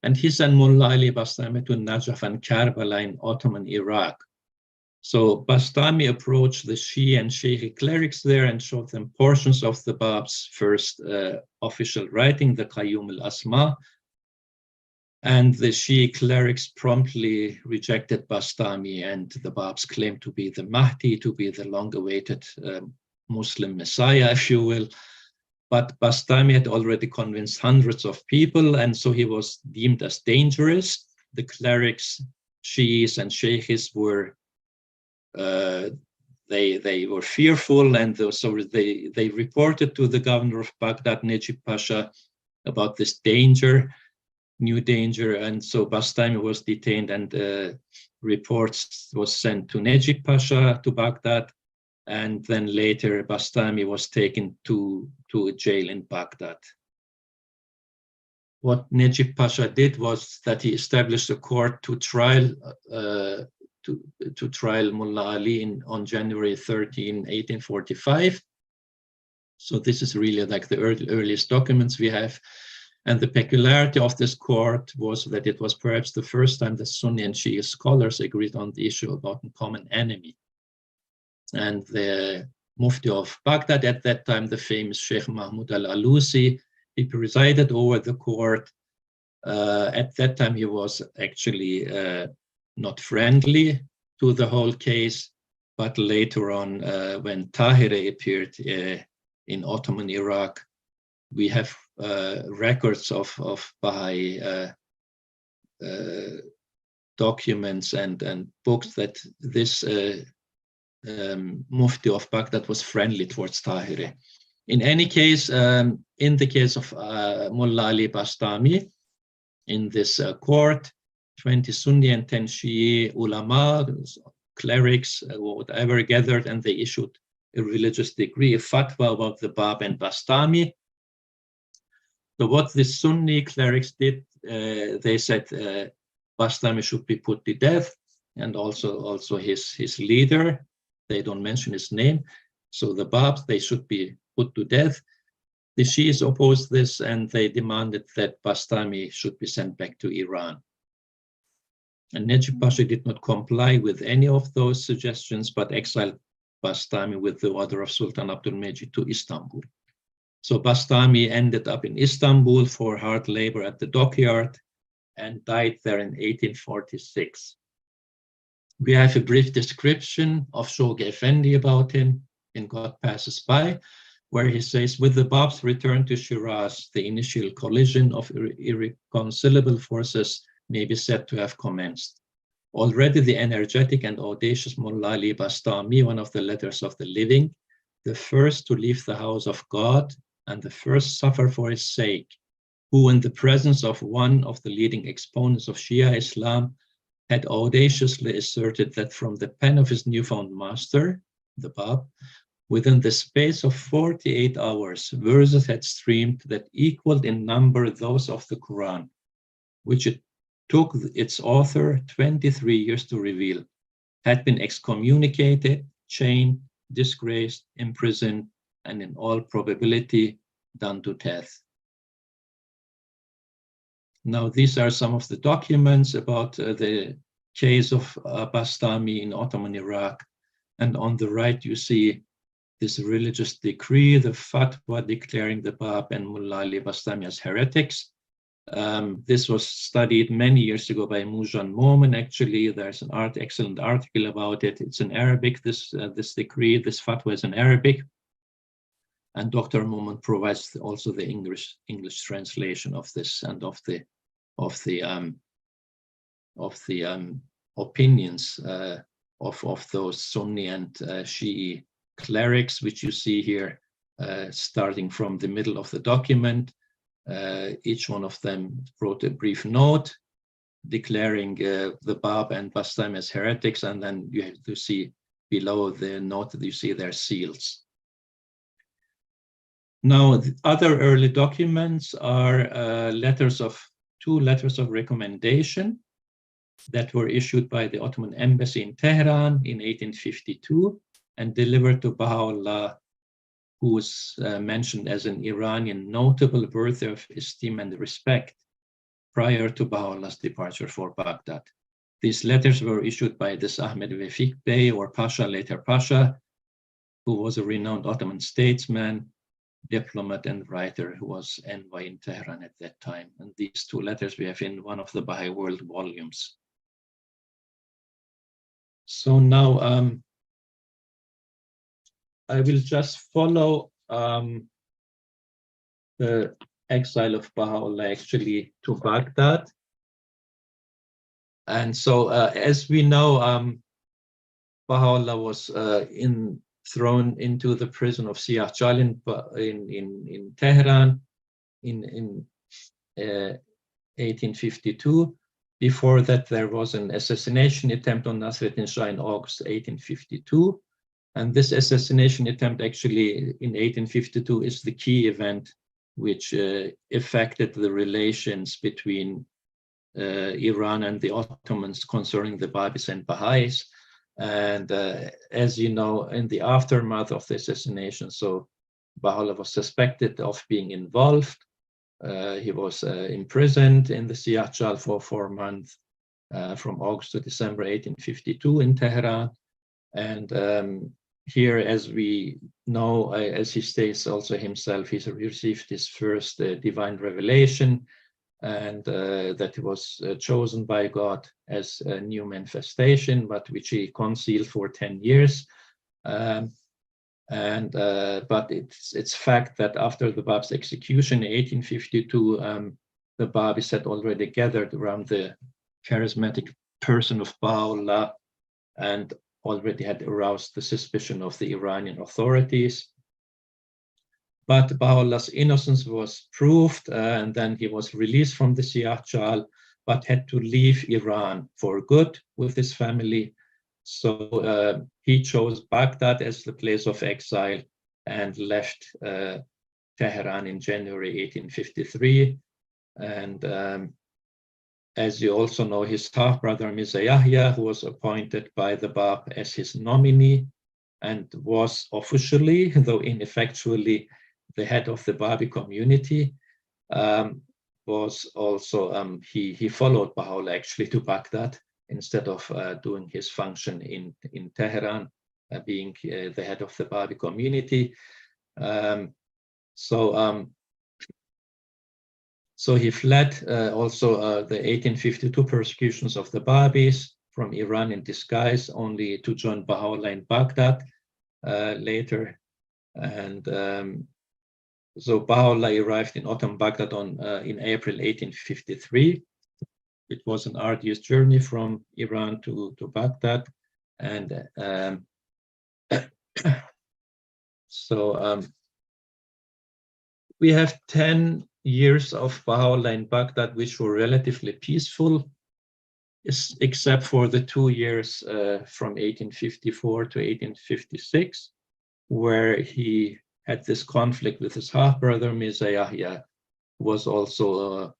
And he sent Mullah Ali Bastami to Najaf and Karbala in Ottoman Iraq. So Bastami approached the Shia and Sheikh clerics there and showed them portions of the Bab's first official writing, the Qayyum al-Asma. And the Shia clerics promptly rejected Bastami and the Bab's claim to be the Mahdi, to be the long-awaited Muslim Messiah, if you will. But Bastami had already convinced hundreds of people, and so he was deemed as dangerous. The clerics, Shiis and Sheikhs were they were fearful, and so they reported to the governor of Baghdad, Najib Pasha, about this danger, new danger, and so Bastami was detained, and reports was sent to Najib Pasha to Baghdad, and then later Bastami was taken to a jail in Baghdad. What Najib Pasha did was that he established a court to trial Mullah Ali on January 13, 1845. So this is really like the earliest documents we have. And the peculiarity of this court was that it was perhaps the first time that Sunni and Shia scholars agreed on the issue about a common enemy. And the Mufti of Baghdad at that time, the famous Sheikh Mahmoud al-Alusi, he presided over the court. At that time, he was actually not friendly to the whole case, but later on, when Tahiri appeared in Ottoman Iraq, we have records of Baha'i documents and books that this Mufti of Baghdad was friendly towards Tahiri. In any case, in the case of Mullah Ali Bastami, in this court, 20 Sunni and 10 Shia ulama, clerics, whatever, gathered, and they issued a religious decree, a fatwa about the Bab and Bastami. So what the Sunni clerics did, they said Bastami should be put to death, and also his leader. They don't mention his name. So the Babs, they should be put to death. The Shias opposed this, and they demanded that Bastami should be sent back to Iran. And Najib Pasha did not comply with any of those suggestions, but exiled Bastami with the order of Sultan Abdul Majid to Istanbul. So Bastami ended up in Istanbul for hard labor at the dockyard and died there in 1846. We have a brief description of Shoghi Effendi about him in God Passes By, where he says, with the Bab's return to Shiraz, the initial collision of irreconcilable forces may be said to have commenced. Already the energetic and audacious Mullah Ali Bastami, one of the leaders of the living, the first to leave the house of God and the first suffer for his sake, who in the presence of one of the leading exponents of Shia Islam had audaciously asserted that from the pen of his newfound master, the Bab, within the space of 48 hours, verses had streamed that equaled in number those of the Quran, which it took its author 23 years to reveal, had been excommunicated, chained, disgraced, imprisoned, and in all probability done to death. Now, these are some of the documents about the case of Bastami in Ottoman Iraq. And on the right, you see this religious decree, the fatwa declaring the Bab and Mullah Ali Bastami as heretics. This was studied many years ago by Mujan Momin. Actually, there's an excellent article about it. It's in Arabic, this decree, this fatwa is in Arabic. And Dr. Momin provides also the English translation of this and of the opinions of those Sunni and Shi'i clerics, which you see here, starting from the middle of the document. Each one of them wrote a brief note declaring the Bab and Bastami as heretics, and then you have to see below the note that you see their seals. Now, the other early documents are two letters of recommendation that were issued by the Ottoman Embassy in Tehran in 1852 and delivered to Baha'u'llah, who was mentioned as an Iranian notable worthy of esteem and respect prior to Baha'u'llah's departure for Baghdad. These letters were issued by this Ahmed Vefik Bey, or Pasha, later Pasha, who was a renowned Ottoman statesman, diplomat, and writer who was envoy in Tehran at that time. And these two letters we have in one of the Baha'i World volumes. So now I will just follow the exile of Baha'u'llah actually to Baghdad. And so as we know, Baha'u'llah was thrown into the prison of Siyah-Jal in Tehran in 1852. Before that, there was an assassination attempt on Nasruddin Shah in August 1852. And this assassination attempt actually in 1852 is the key event which affected the relations between Iran and the Ottomans concerning the Babis and Baha'is. And as you know, in the aftermath of the assassination, so Baha'u'llah was suspected of being involved. He was imprisoned in the Siyah-Jal for 4 months, from August to December 1852 in Tehran. And here, as we know, as he states also himself, he received his first divine revelation, and that he was chosen by God as a new manifestation, but which he concealed for 10 years. But it's fact that after the Bab's execution in 1852, the Babis had already gathered around the charismatic person of Baha'u'llah and already had aroused the suspicion of the Iranian authorities. But Baha'u'llah's innocence was proved, and then he was released from the Siyah-Jal, but had to leave Iran for good with his family. So he chose Baghdad as the place of exile and left Tehran in January 1853. And as you also know, his half-brother Mirza Yahya, who was appointed by the Bab as his nominee and was officially, though ineffectually, the head of the Babi community, was also, he followed Baha'u'llah actually to Baghdad instead of doing his function in Tehran, being the head of the Babi community. So he fled also the 1852 persecutions of the Babis, from Iran in disguise, only to join Baha'u'llah in Baghdad later. And so Baha'u'llah arrived in Ottoman Baghdad in April 1853. It was an arduous journey from Iran to Baghdad. And we have 10 years of Baha'u'llah in Baghdad, which were relatively peaceful, except for the 2 years from 1854 to 1856, where he had this conflict with his half-brother Mirza Yahya, who was also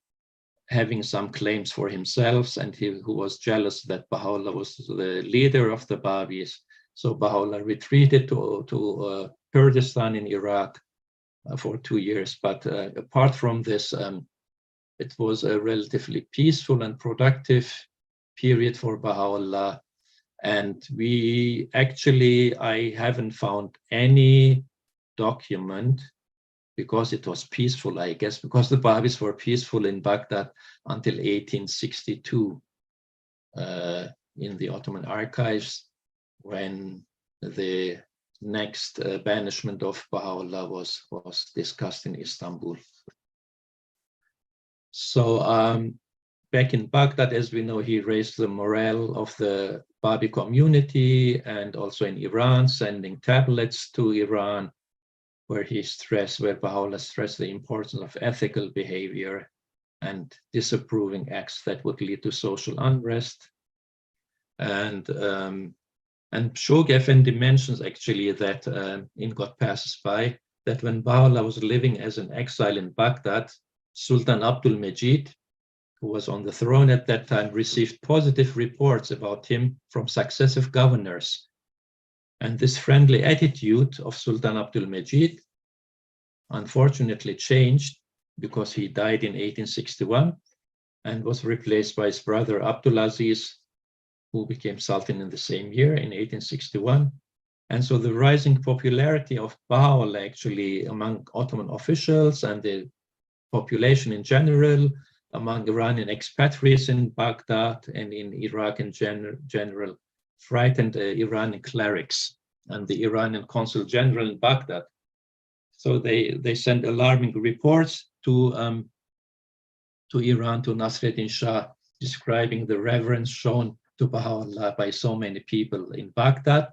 having some claims for himself, and who was jealous that Baha'u'llah was the leader of the Babis. So Baha'u'llah retreated to Kurdistan in Iraq for 2 years. But apart from this, it was a relatively peaceful and productive period for Baha'u'llah. And I haven't found any document, because it was peaceful, I guess, because the Babis were peaceful in Baghdad until 1862 in the Ottoman Archives, when the next banishment of Baha'u'llah was discussed in Istanbul. So back in Baghdad, as we know, he raised the morale of the Babi community, and also in Iran, sending tablets to Iran, where Baha'u'llah stressed the importance of ethical behavior and disapproving acts that would lead to social unrest. And Shoghi Effendi mentions actually that in God Passes By, that when Baha'u'llah was living as an exile in Baghdad, Sultan Abdul Majid, who was on the throne at that time, received positive reports about him from successive governors. And this friendly attitude of Sultan Abdul Majid unfortunately changed, because he died in 1861 and was replaced by his brother Abdulaziz, who became Sultan in the same year, in 1861. And so the rising popularity of Baha'u'llah actually among Ottoman officials and the population in general, among Iranian expatriates in Baghdad and in Iraq in general, frightened Iranian clerics and the Iranian consul general in Baghdad. So they sent alarming reports to Iran, to Nasreddin Shah, describing the reverence shown to Baha'u'llah by so many people in Baghdad.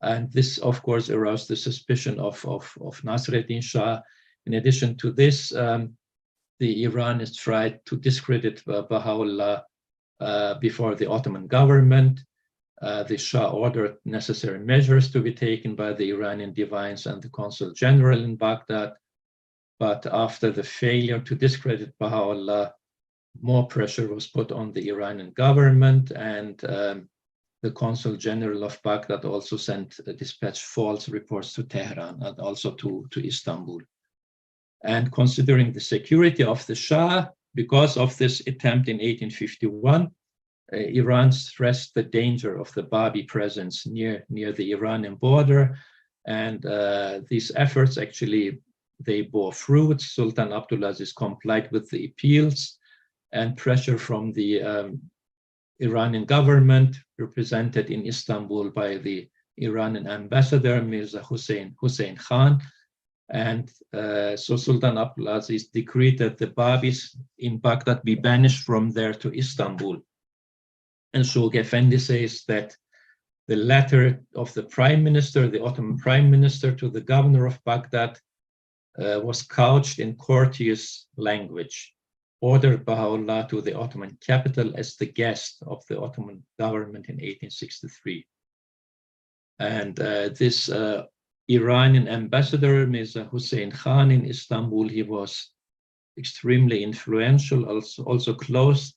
And this, of course, aroused the suspicion of Nasreddin Shah. In addition to this, the Iranians tried to discredit Baha'u'llah before the Ottoman government. The Shah ordered necessary measures to be taken by the Iranian divines and the consul general in Baghdad. But after the failure to discredit Baha'u'llah, more pressure was put on the Iranian government, and the consul general of Baghdad also dispatched false reports to Tehran and also to Istanbul. And considering the security of the Shah, because of this attempt in 1851, Iran stressed the danger of the Babi presence near the Iranian border. And these efforts actually, they bore fruit. Sultan Abdulaziz complied with the appeals, and pressure from the Iranian government, represented in Istanbul by the Iranian ambassador Mirza Hussein Khan. And so Sultan Abdulaziz decreed that the Babis in Baghdad be banished from there to Istanbul. And Shoghi Effendi says that the letter of the prime minister, the Ottoman prime minister, to the governor of Baghdad was couched in courteous language, ordered Baha'u'llah to the Ottoman capital as the guest of the Ottoman government in 1863. And this Iranian ambassador, Mirza Hussein Khan in Istanbul, he was extremely influential, also close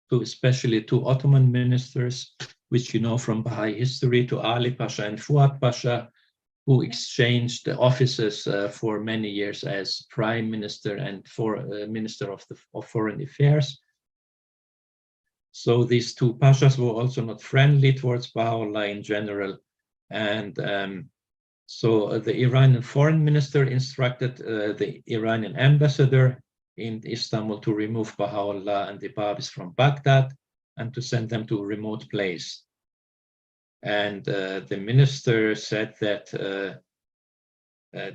to especially two Ottoman ministers, which you know from Baha'i history, to Ali Pasha and Fuad Pasha, who exchanged the offices for many years as prime minister and minister of foreign affairs. So these two pashas were also not friendly towards Baha'u'llah in general. And so the Iranian foreign minister instructed the Iranian ambassador in Istanbul to remove Baha'u'llah and the Babis from Baghdad. and to send them to a remote place. And the minister said that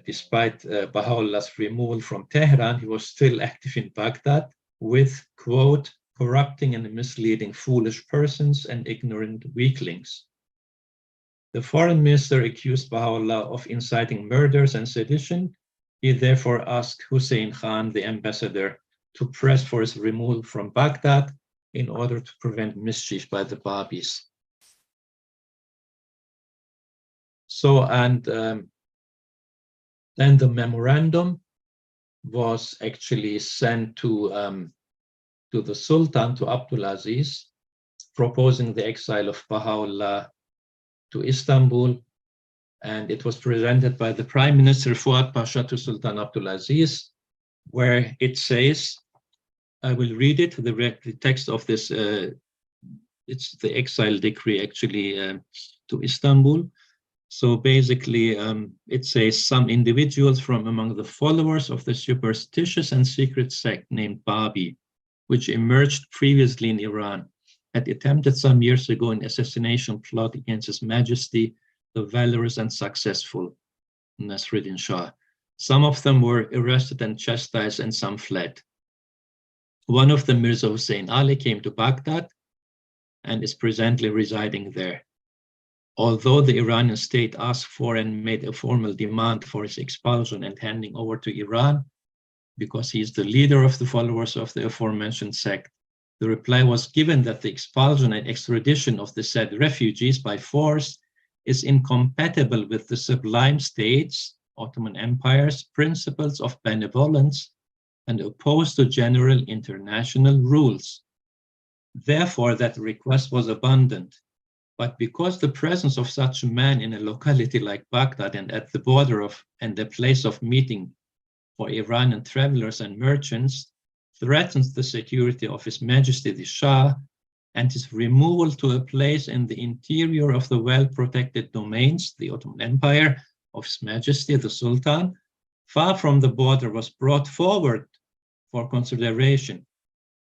despite Baha'u'llah's removal from Tehran, he was still active in Baghdad with, quote, corrupting and misleading foolish persons and ignorant weaklings. The foreign minister accused Baha'u'llah of inciting murders and sedition. He therefore asked Hussein Khan, the ambassador, to press for his removal from Baghdad in order to prevent mischief by the Babis. So, and then the memorandum was actually sent to the Sultan, to Abdulaziz, proposing the exile of Baha'u'llah to Istanbul, and it was presented by the Prime Minister Fuad Pasha to Sultan Abdulaziz, where it says, I will read it, the text of this, it's the exile decree actually to Istanbul. So basically, it says some individuals from among the followers of the superstitious and secret sect named Babi, which emerged previously in Iran, had attempted some years ago an assassination plot against His Majesty, the valorous and successful Nasruddin Shah. Some of them were arrested and chastised, and some fled. One of them, Mirza Hussein Ali, came to Baghdad and is presently residing there. Although the Iranian state asked for and made a formal demand for his expulsion and handing over to Iran, because he is the leader of the followers of the aforementioned sect, the reply was given that the expulsion and extradition of the said refugees by force is incompatible with the sublime states, Ottoman Empire's principles of benevolence and opposed to general international rules. Therefore, that request was abandoned. But because the presence of such a man in a locality like Baghdad and at the border of and the place of meeting for Iranian travelers and merchants threatens the security of His Majesty the Shah, and his removal to a place in the interior of the well-protected domains, the Ottoman Empire, of His Majesty the Sultan, far from the border, was brought forward for consideration.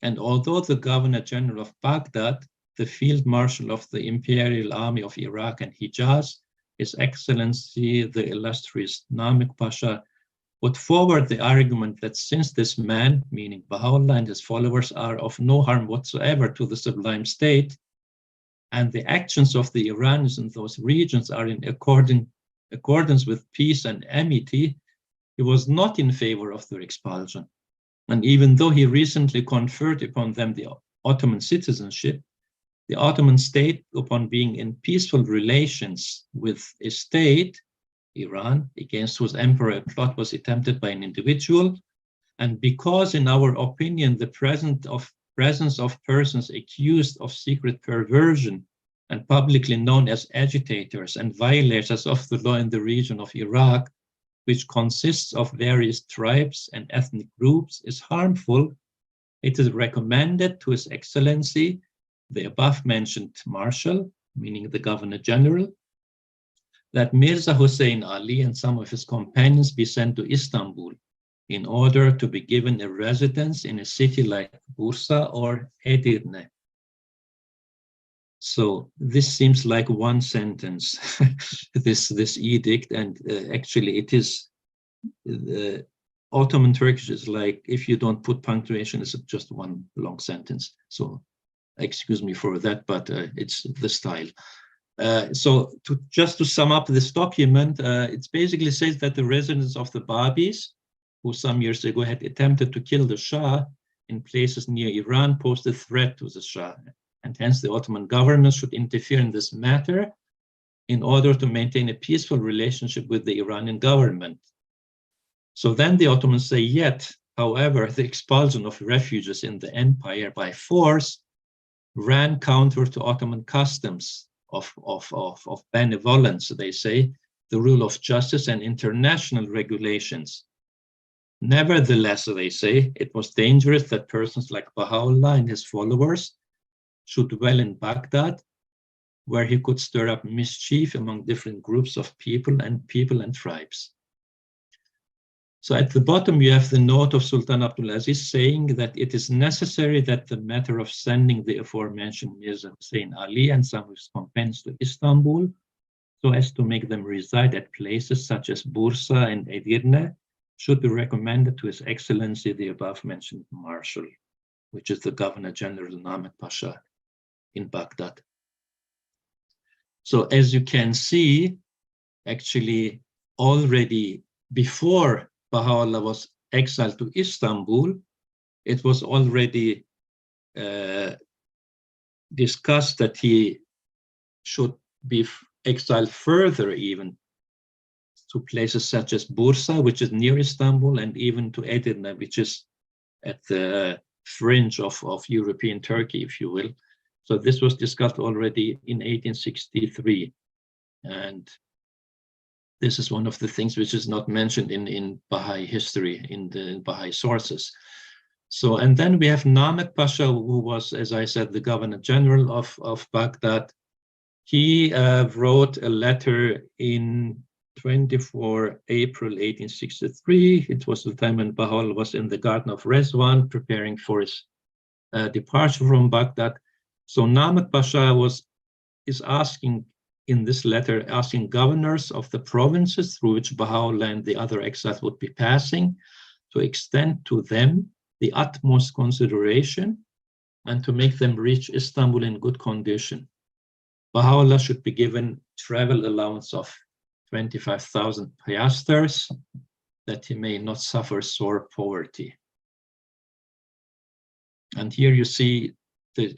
And although the Governor General of Baghdad, the Field Marshal of the Imperial Army of Iraq and Hijaz, His Excellency the illustrious Namik Pasha, put forward the argument that since this man, meaning Baha'u'llah and his followers, are of no harm whatsoever to the sublime state, and the actions of the Iranians in those regions are in accordance with peace and amity, he was not in favor of their expulsion. And even though he recently conferred upon them the Ottoman citizenship, the Ottoman state, upon being in peaceful relations with a state, Iran, against whose emperor a plot was attempted by an individual, and because, in our opinion, the presence of persons accused of secret perversion and publicly known as agitators and violators of the law in the region of Iraq, which consists of various tribes and ethnic groups, is harmful, it is recommended to His Excellency, the above-mentioned Marshal, meaning the Governor General, that Mirza Hussein Ali and some of his companions be sent to Istanbul in order to be given a residence in a city like Bursa or Edirne. So this seems like one sentence, this edict, and actually it is, Ottoman Turkish is like, if you don't put punctuation, it's just one long sentence. So excuse me for that, but it's the style. So just to sum up this document, it basically says that the residents of the Babis, who some years ago had attempted to kill the Shah in places near Iran, posed a threat to the Shah, and hence the Ottoman government should interfere in this matter in order to maintain a peaceful relationship with the Iranian government. So then the Ottomans say, yet, however, the expulsion of refugees in the empire by force ran counter to Ottoman customs of benevolence, they say, the rule of justice and international regulations. Nevertheless, they say, it was dangerous that persons like Baha'u'llah and his followers should dwell in Baghdad, where he could stir up mischief among different groups of people and tribes. So at the bottom, you have the note of Sultan Abdulaziz saying that it is necessary that the matter of sending the aforementioned Mirza Hussein Ali and some of his companions to Istanbul, so as to make them reside at places such as Bursa and Edirne, should be recommended to His Excellency the above-mentioned Marshal, which is the Governor General Namek Pasha in Baghdad. So as you can see, actually already before Baha'u'llah was exiled to Istanbul, it was already discussed that he should be exiled further, even to places such as Bursa, which is near Istanbul, and even to Edirne, which is at the fringe of European Turkey, if you will. So this was discussed already in 1863. And this is one of the things which is not mentioned in Baha'i history, in the Baha'i sources. So, and then we have Namek Pasha, who was, as I said, the Governor General of Baghdad. He wrote a letter in 24 April 1863. It was the time when Baha'u'llah was in the Garden of Rezwan, preparing for his departure from Baghdad. So Namek Pasha is asking in this letter, asking governors of the provinces through which Baha'u'llah and the other exiles would be passing to extend to them the utmost consideration and to make them reach Istanbul in good condition. Baha'u'llah should be given travel allowance of 25,000 piasters, that he may not suffer sore poverty. And here you see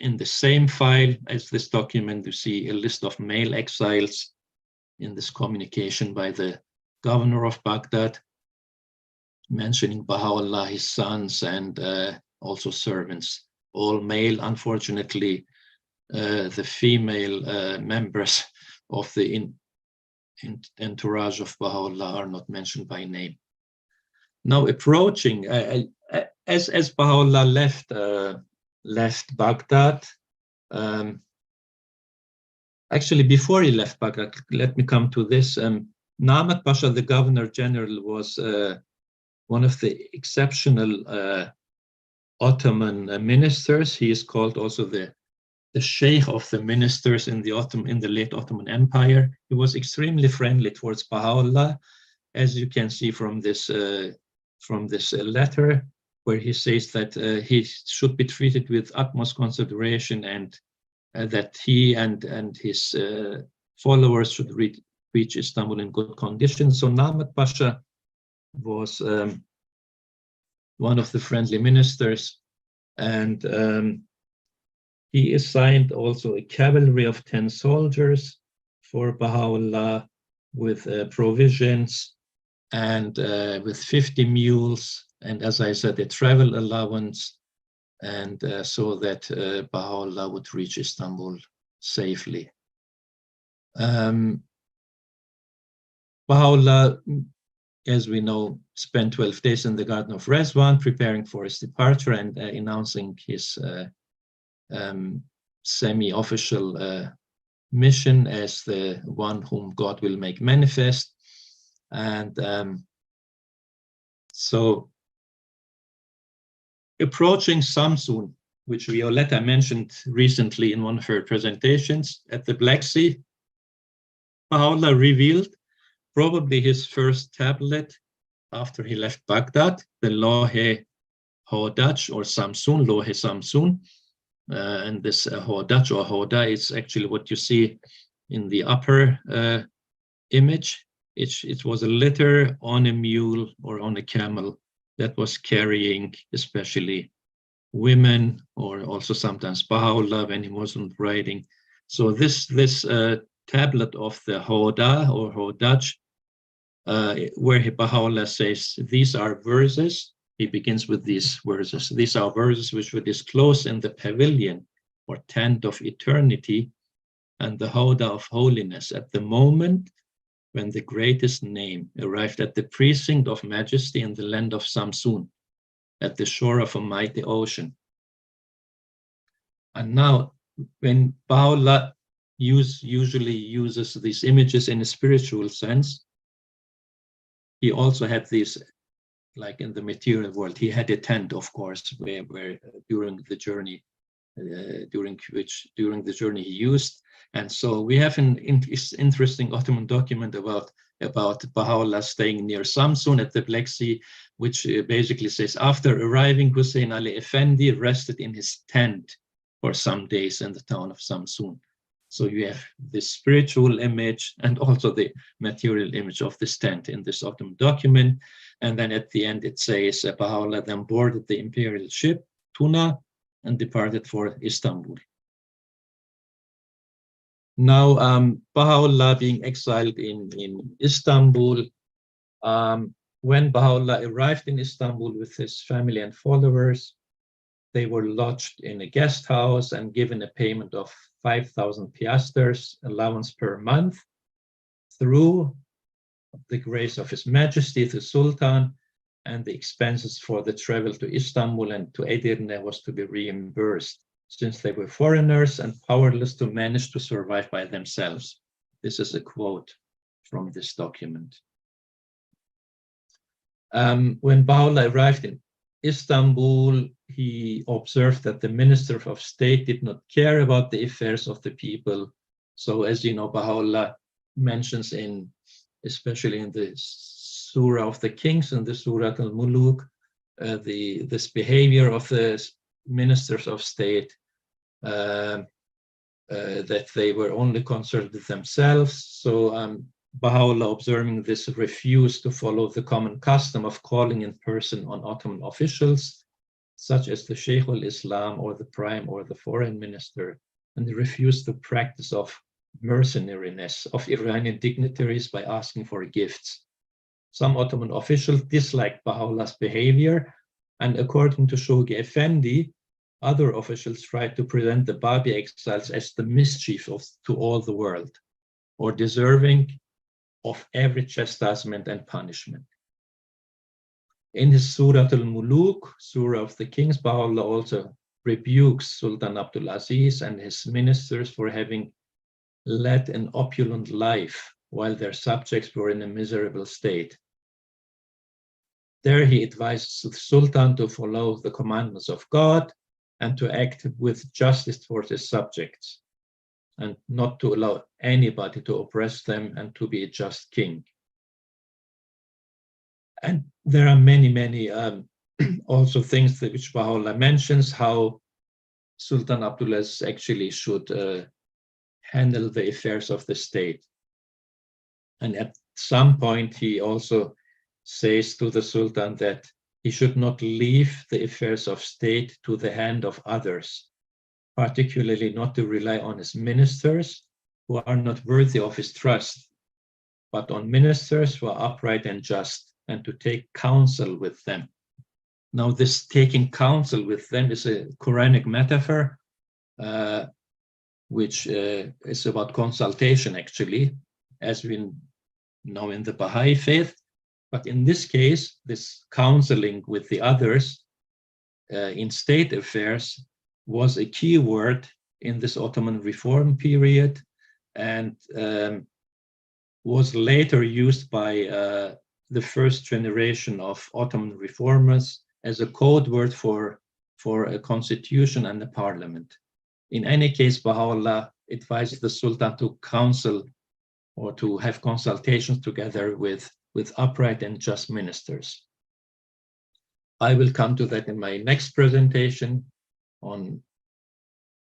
in the same file as this document, you see a list of male exiles in this communication by the governor of Baghdad, mentioning Baha'u'llah, his sons, and also servants, all male. Unfortunately, the female members of the entourage of Baha'u'llah are not mentioned by name. Now approaching, as Baha'u'llah left Baghdad, actually before he left Baghdad, let me come to this. Namek Pasha, the Governor General, was one of the exceptional Ottoman ministers. He is called also the Sheikh of the ministers in the late Ottoman Empire. He was extremely friendly towards Baha'u'llah, as you can see from this letter, where he says that he should be treated with utmost consideration, and that he and his followers should reach Istanbul in good condition. So Namek Pasha was one of the friendly ministers, and he assigned also a cavalry of 10 soldiers for Baha'u'llah, with provisions and with 50 mules, and as I said, a travel allowance, and so that Baha'u'llah would reach Istanbul safely. Baha'u'llah, as we know, spent 12 days in the Garden of Rezwan preparing for his departure and announcing his semi-official mission as the one whom God will make manifest. And so approaching Samsun, which Violetta mentioned recently in one of her presentations at the Black Sea, Baha'u'llah revealed probably his first tablet after he left Baghdad, the Lohe Hodaj, or Samsun, Lohe Samsun. And this Hodaj or Hoda is actually what you see in the upper image. It was a litter on a mule or on a camel that was carrying especially women, or also sometimes Baha'u'llah when he wasn't riding. So this tablet of the Hoda or Hodaj, where Baha'u'llah says, these are verses. He begins with these verses. These are verses which were disclosed in the pavilion or tent of eternity and the Hoda of holiness at the moment when the greatest name arrived at the precinct of majesty in the land of Samsun, at the shore of a mighty ocean. And now, when Baha'u'llah usually uses these images in a spiritual sense, he also had these like in the material world. He had a tent, of course, where during the journey he used. And so we have an interesting Ottoman document about Baha'u'llah staying near Samsun at the Black Sea, which basically says, after arriving, Hussein Ali Effendi rested in his tent for some days in the town of Samsun. So you have the spiritual image and also the material image of this tent in this Ottoman document. And then at the end it says, Baha'u'llah then boarded the imperial ship, Tuna, and departed for Istanbul. Now, Baha'u'llah being exiled in Istanbul, when Baha'u'llah arrived in Istanbul with his family and followers, they were lodged in a guest house and given a payment of 5,000 piasters allowance per month through the grace of His Majesty, the Sultan, and the expenses for the travel to Istanbul and to Edirne was to be reimbursed, since they were foreigners and powerless to manage to survive by themselves. This is a quote from this document. When Baha'u'llah arrived in Istanbul, he observed that the Minister of State did not care about the affairs of the people. So, as you know, Baha'u'llah mentions especially in the Surah of the Kings and the Surah al-Muluk, this behavior of the ministers of state, that they were only concerned with themselves. So Baha'u'llah, observing this, refused to follow the common custom of calling in person on Ottoman officials, such as the Sheikh al-Islam or the Prime or the Foreign Minister, and he refused the practice of mercenariness of Iranian dignitaries by asking for gifts. Some Ottoman officials disliked Baha'u'llah's behavior, and according to Shoghi Effendi, other officials tried to present the Babi exiles as the mischief to all the world, or deserving of every chastisement and punishment. In his Surah al-Muluk, Surah of the Kings, Baha'u'llah also rebukes Sultan Abdul Aziz and his ministers for having led an opulent life while their subjects were in a miserable state. There he advises the Sultan to follow the commandments of God and to act with justice towards his subjects, and not to allow anybody to oppress them, and to be a just king. And there are many also things which Baha'u'llah mentions, how Sultan Abdulaziz actually should handle the affairs of the state. And at some point he also says to the Sultan that he should not leave the affairs of state to the hand of others, particularly not to rely on his ministers who are not worthy of his trust, but on ministers who are upright and just, and to take counsel with them. Now, this taking counsel with them is a Quranic metaphor, which is about consultation, actually, as we know in the Baha'i faith. But in this case, this counseling with the others in state affairs was a key word in this Ottoman reform period, and was later used by the first generation of Ottoman reformers as a code word for a constitution and a parliament. In any case, Baha'u'llah advised the Sultan to counsel or to have consultations together with upright and just ministers. I will come to that in my next presentation on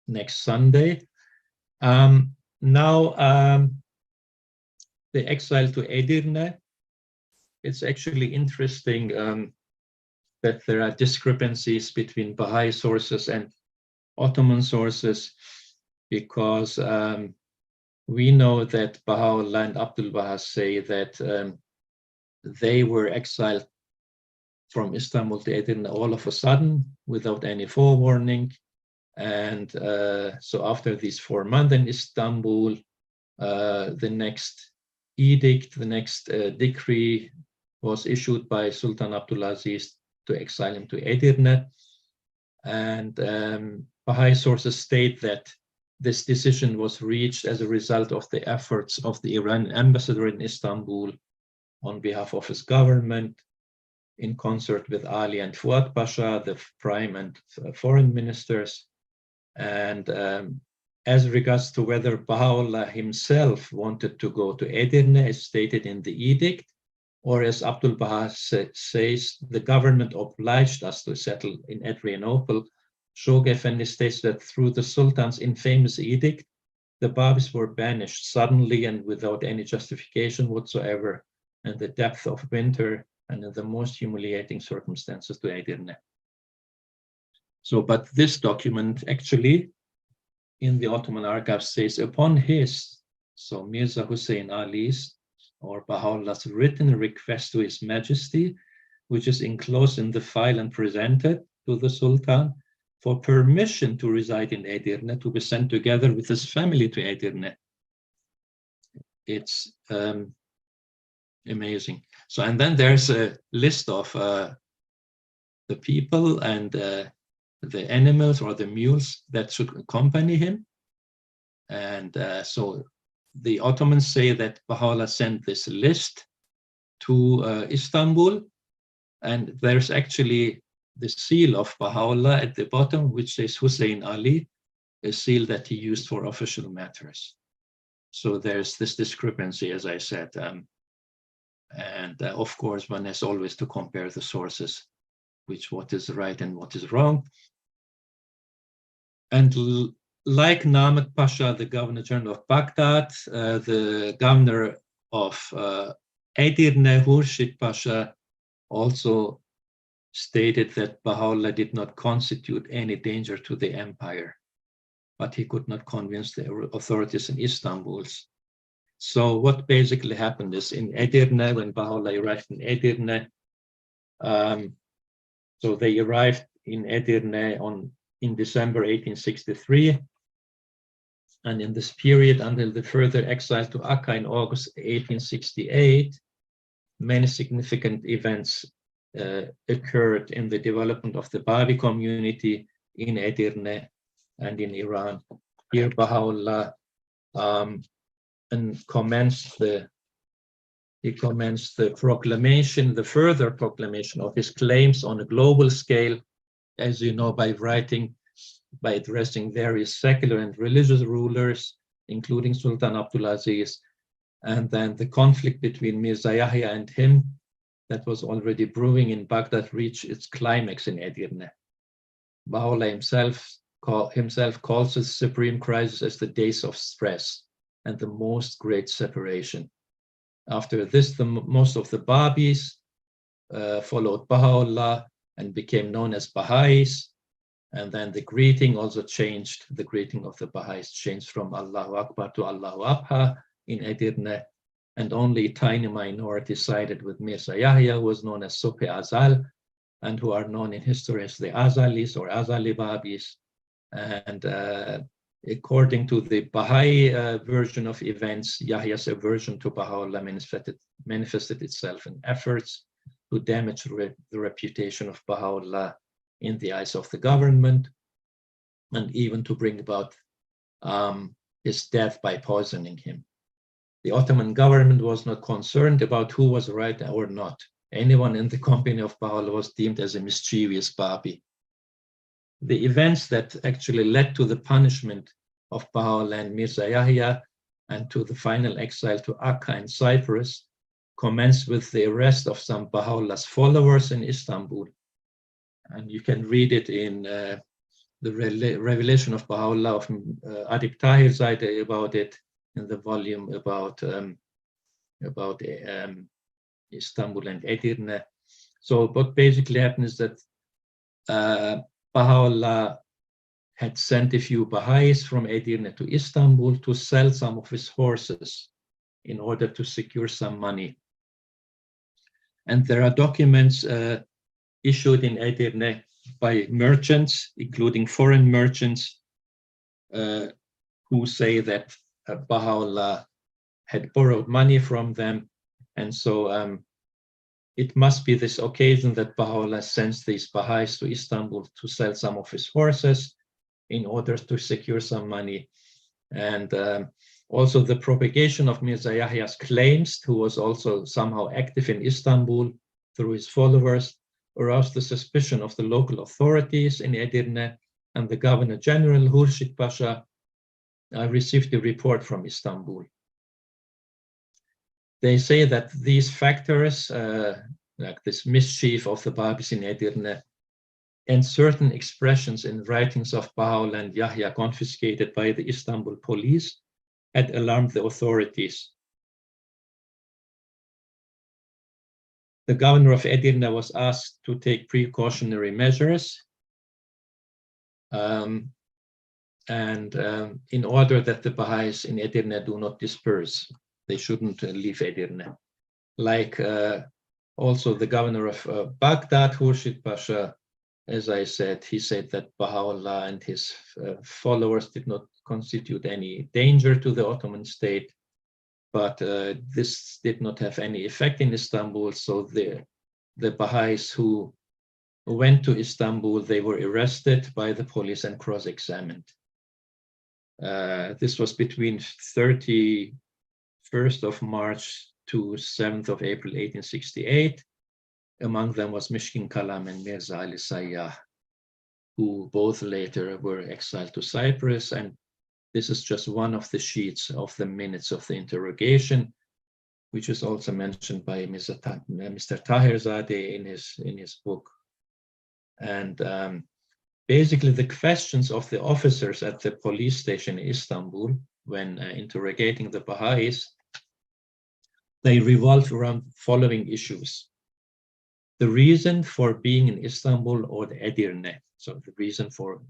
next Sunday. Now, the exile to Edirne, it's actually interesting that there are discrepancies between Baha'i sources and Ottoman sources, because we know that Baha'u'llah and Abdul Baha say that they were exiled from Istanbul to Edirne all of a sudden without any forewarning. And so after these 4 months in Istanbul, the next edict, the next decree was issued by Sultan Abdulaziz to exile him to Edirne. And Baha'i sources state that this decision was reached as a result of the efforts of the Iranian ambassador in Istanbul on behalf of his government, in concert with Ali and Fuad Pasha, the prime and foreign ministers. And as regards to whether Baha'u'llah himself wanted to go to Edirne, as stated in the edict, or as Abdul Baha says, the government obliged us to settle in Adrianople. Shoghi Effendi states that through the Sultan's infamous edict, the Babis were banished suddenly and without any justification whatsoever, in the depth of winter and in the most humiliating circumstances to Edirne. So, but this document actually in the Ottoman Archives says, upon his, so Mirza Hussein Ali's or Baha'u'llah's written request to His Majesty, which is enclosed in the file and presented to the Sultan, for permission to reside in Edirne, to be sent together with his family to Edirne. It's amazing. So, and then there's a list of the people and the animals or the mules that should accompany him. And so the Ottomans say that Baha'u'llah sent this list to Istanbul, and there's actually the seal of Baha'u'llah at the bottom, which says Hussein Ali, a seal that he used for official matters. So there's this discrepancy, as I said. And of course, one has always to compare the sources, what is right and what is wrong. And like Nahmet Pasha, the Governor General of Baghdad, the Governor of Edirne, Hurshid Pasha, also stated that Baha'u'llah did not constitute any danger to the empire, but he could not convince the authorities in Istanbul. So what basically happened is in Edirne, when Baha'u'llah arrived in Edirne, so they arrived in Edirne in December 1863, and in this period until the further exile to Akka in August 1868, many significant events occurred in the development of the Babi community in Edirne and in Iran. Here Baha'u'llah commenced the proclamation, the further proclamation of his claims on a global scale, as you know, by addressing various secular and religious rulers, including Sultan Abdulaziz, and then the conflict between Mirza Yahya and him that was already brewing in Baghdad reached its climax in Edirne. Baha'u'llah himself calls this supreme crisis as the days of stress and the most great separation. After this, most of the Babis followed Baha'u'llah and became known as Baha'is. And then the greeting also changed. The greeting of the Baha'is changed from Allahu Akbar to Allahu Abha in Edirne. And only a tiny minority sided with Mirza Yahya, who was known as Subh Azal, and who are known in history as the Azalis or Azali Babis. And according to the Baha'i version of events, Yahya's aversion to Baha'u'llah manifested itself in efforts to damage the reputation of Baha'u'llah in the eyes of the government, and even to bring about his death by poisoning him. The Ottoman government was not concerned about who was right or not. Anyone in the company of Baha'u'llah was deemed as a mischievous Babi. The events that actually led to the punishment of Baha'u'llah and Mirza Yahya and to the final exile to Akka in Cyprus commenced with the arrest of some Baha'u'llah's followers in Istanbul. And you can read it in the Revelation of Baha'u'llah of Adib Tahir Zaide about it in the volume about Istanbul and Edirne. So what basically happened is that Baha'u'llah had sent a few Baha'is from Edirne to Istanbul to sell some of his horses in order to secure some money. And there are documents issued in Edirne by merchants, including foreign merchants, who say that Baha'u'llah had borrowed money from them. And so it must be this occasion that Baha'u'llah sends these Baha'is to Istanbul to sell some of his horses in order to secure some money. And also the propagation of Mirza Yahya's claims, who was also somehow active in Istanbul through his followers aroused the suspicion of the local authorities in Edirne, and the Governor General Hurshid Pasha received a report from Istanbul. They say that these factors, like this mischief of the Babis in Edirne, and certain expressions in writings of Baha'u'llah and Yahya confiscated by the Istanbul police, had alarmed the authorities. The governor of Edirne was asked to take precautionary measures in order that the Baha'is in Edirne do not disperse. They shouldn't leave Edirne. Like also the governor of Baghdad, Hurshid Pasha, as I said, he said that Baha'u'llah and his followers did not constitute any danger to the Ottoman state, but this did not have any effect in Istanbul. So the Baha'is who went to Istanbul, they were arrested by the police and cross-examined. This was between 31st of March to 7th of April 1868. Among them was Mishkin Kalam and Mirza Ali Sayyah, who both later were exiled to Cyprus. And this is just one of the sheets of the minutes of the interrogation, which is also mentioned by Mr. Taherzadeh in his book. And basically the questions of the officers at the police station in Istanbul when interrogating the Baha'is, they revolved around following issues. The reason for being in Istanbul or the Edirne, so the reason for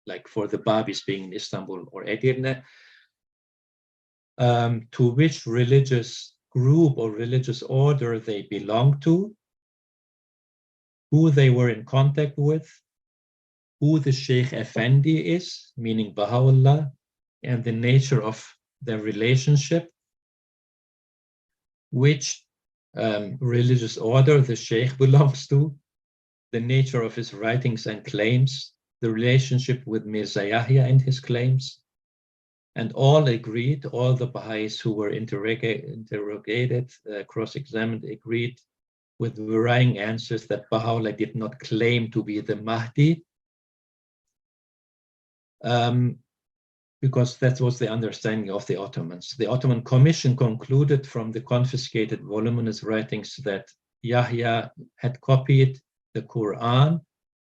the Babis being in Istanbul or Edirne, to which religious group or religious order they belong to, who they were in contact with, who the Sheikh Effendi is, meaning Baha'u'llah, and the nature of their relationship, which religious order the Sheikh belongs to, the nature of his writings and claims, the relationship with Mirza Yahya and his claims, and all agreed, all the Baha'is who were interrogated, cross-examined, agreed with varying answers that Baha'u'llah did not claim to be the Mahdi, because that was the understanding of the Ottomans. The Ottoman Commission concluded from the confiscated voluminous writings that Yahya had copied the Quran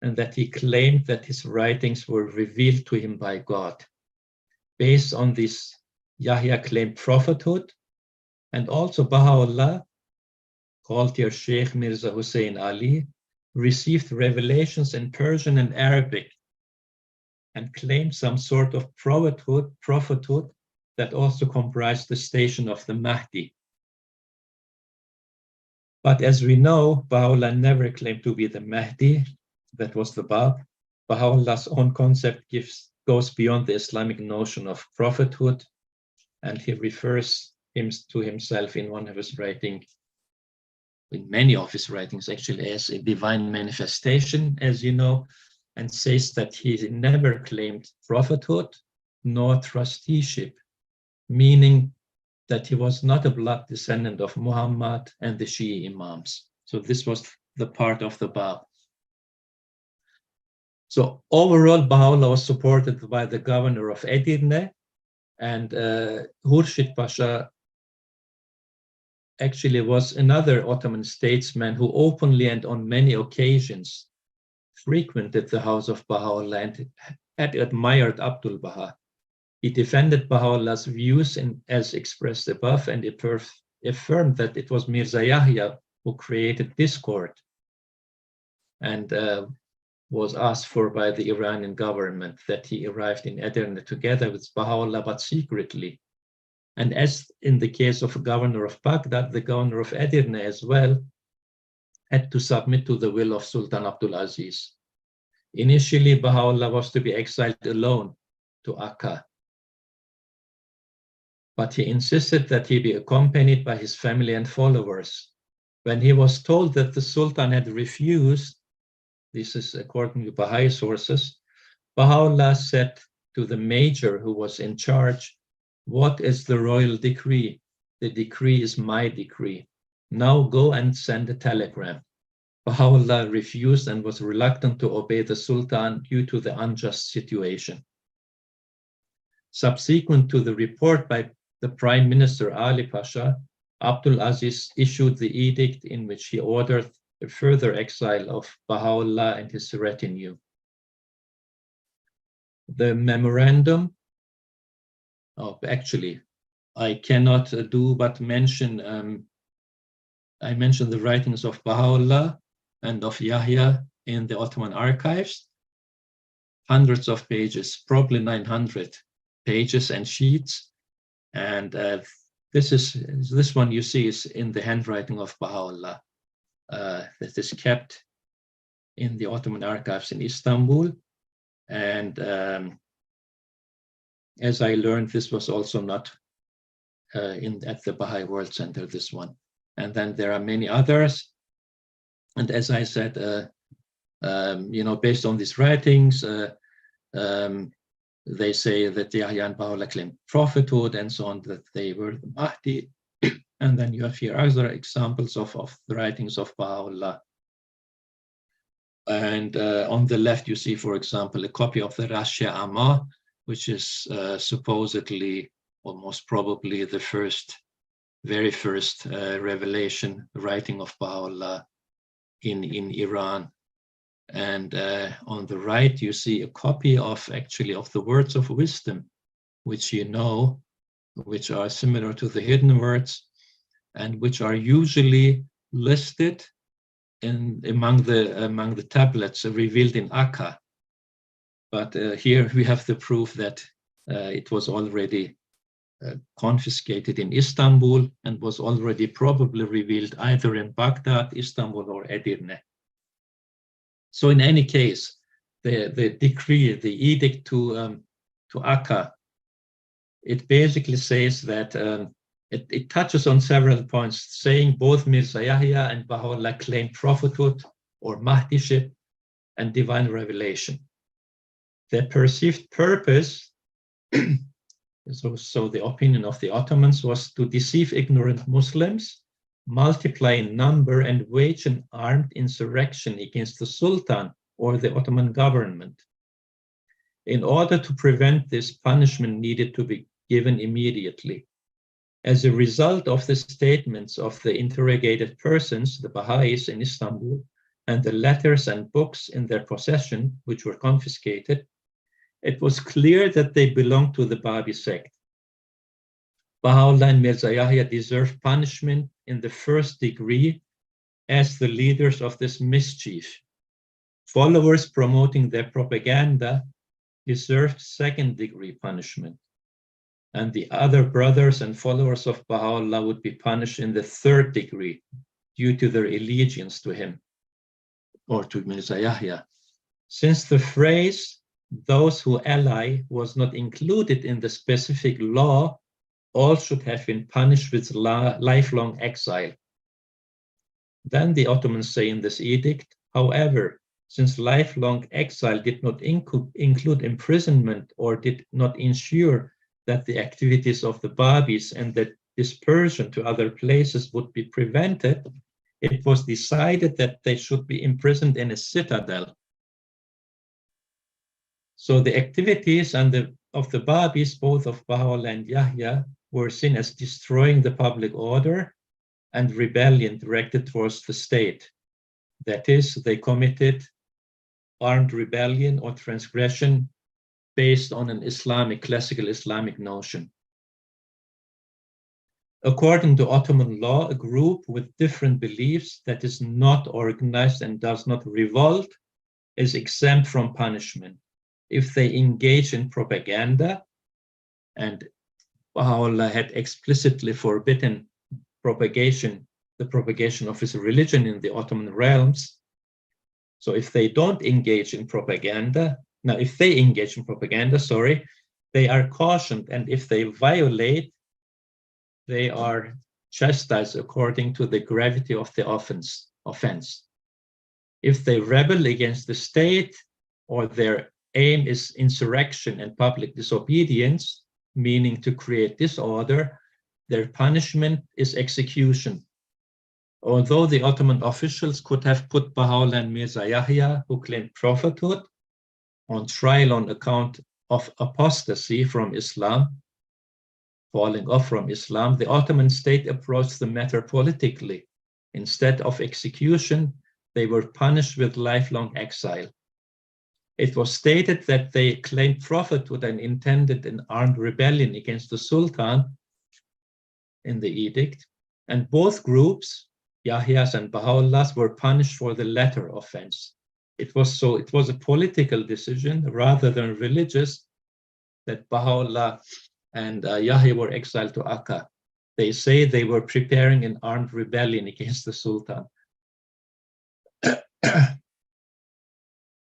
and that he claimed that his writings were revealed to him by God. Based on this, Yahya claimed prophethood, and also Baha'u'llah, called here Sheikh Mirza Hussein Ali, received revelations in Persian and Arabic and claimed some sort of prophethood that also comprised the station of the Mahdi. But as we know, Baha'u'llah never claimed to be the Mahdi. That was the Bab. Baha'u'llah's own concept goes beyond the Islamic notion of prophethood, and he refers to himself in one of his writings, in many of his writings actually, as a divine manifestation, as you know, and says that he never claimed prophethood nor trusteeship, meaning that he was not a blood descendant of Muhammad and the Shi'i Imams. So this was the part of the Bab. So overall, Baha'u'llah was supported by the governor of Edirne, and Hurshid Pasha actually was another Ottoman statesman who openly and on many occasions frequented the house of Baha'u'llah and had admired Abdul Baha. He defended Baha'u'llah's views as expressed above, and affirmed that it was Mirza Yahya who created discord and was asked for by the Iranian government, that he arrived in Edirne together with Baha'u'llah, but secretly. And as in the case of the governor of Baghdad, the governor of Edirne as well had to submit to the will of Sultan Abdul Aziz. Initially, Baha'u'llah was to be exiled alone to Akka, but he insisted that he be accompanied by his family and followers. When he was told that the Sultan had refused, this is according to Baha'i sources, Baha'u'llah said to the major who was in charge, "What is the royal decree? The decree is my decree. Now go and send a telegram. Baha'u'llah refused and was reluctant to obey the Sultan due to the unjust situation. Subsequent to the report by the Prime Minister Ali Pasha, Abdul Aziz issued the edict in which he ordered the further exile of Baha'u'llah and his retinue. The memorandum, actually, I cannot do but mention, I mentioned the writings of Baha'u'llah and of Yahya in the Ottoman Archives, hundreds of pages, probably 900 pages and sheets. And this one you see is in the handwriting of Baha'u'llah, that is kept in the Ottoman Archives in Istanbul. And as I learned, this was also not at the Baha'i World Center, this one. And then there are many others. And as I said, based on these writings, they say that Yahya and Baha'u'llah claimed prophethood and so on, that they were the Mahdi. And then you have here other examples of the writings of Baha'u'llah. And on the left, you see, for example, a copy of the Rashia Amma, which is supposedly, or most probably, the very first revelation writing of Baha'u'llah in Iran. And on the right, you see a copy of the words of wisdom, which which are similar to the hidden words, and which are usually listed among the tablets revealed in Akka. But here we have the proof that it was already confiscated in Istanbul and was already probably revealed either in Baghdad, Istanbul, or Edirne. So in any case, the decree, the edict to Akka, it basically says that it touches on several points, saying both Mirza Yahya and Baha'u'llah claim prophethood or Mahdiship and divine revelation. Their perceived purpose, so the opinion of the Ottomans, was to deceive ignorant Muslims, multiply in number, and wage an armed insurrection against the Sultan or the Ottoman government. In order to prevent this, punishment needed to be given immediately. As a result of the statements of the interrogated persons, the Baha'is in Istanbul, and the letters and books in their possession, which were confiscated, it was clear that they belonged to the Babi sect. Baha'u'llah and Mirza Yahya deserved punishment in the first degree as the leaders of this mischief. Followers promoting their propaganda deserved second-degree punishment, and the other brothers and followers of Baha'u'llah would be punished in the third degree due to their allegiance to him or to Mirza Yahya. Since the phrase, "those who ally," was not included in the specific law, all should have been punished with lifelong exile. Then the Ottomans say in this edict, however, since lifelong exile did not include imprisonment or did not ensure that the activities of the Babis and the dispersion to other places would be prevented, it was decided that they should be imprisoned in a citadel. So the activities of the Babis, both of Baha'u'llah and Yahya, were seen as destroying the public order and rebellion directed towards the state. That is, they committed armed rebellion or transgression based on an classical Islamic notion. According to Ottoman law, a group with different beliefs that is not organized and does not revolt is exempt from punishment. If they engage in propaganda, and Baha'u'llah had explicitly forbidden the propagation of his religion in the Ottoman realms. So if they don't engage in propaganda, if they engage in propaganda, they are cautioned, and if they violate, they are chastised according to the gravity of the offense. If they rebel against the state, or their aim is insurrection and public disobedience, meaning to create disorder, their punishment is execution. although the Ottoman officials could have put Baha'u'llah and Mirza Yahya, who claimed prophethood, on trial on account of apostasy from Islam, falling off from Islam, the Ottoman state approached the matter politically. Instead of execution, they were punished with lifelong exile. It was stated that they claimed prophethood and intended an armed rebellion against the Sultan in the edict, and both groups, Yahya's and Baha'u'llah's, were punished for the latter offense. It was a political decision rather than religious that Baha'u'llah and Yahya were exiled to Akka. They say they were preparing an armed rebellion against the Sultan.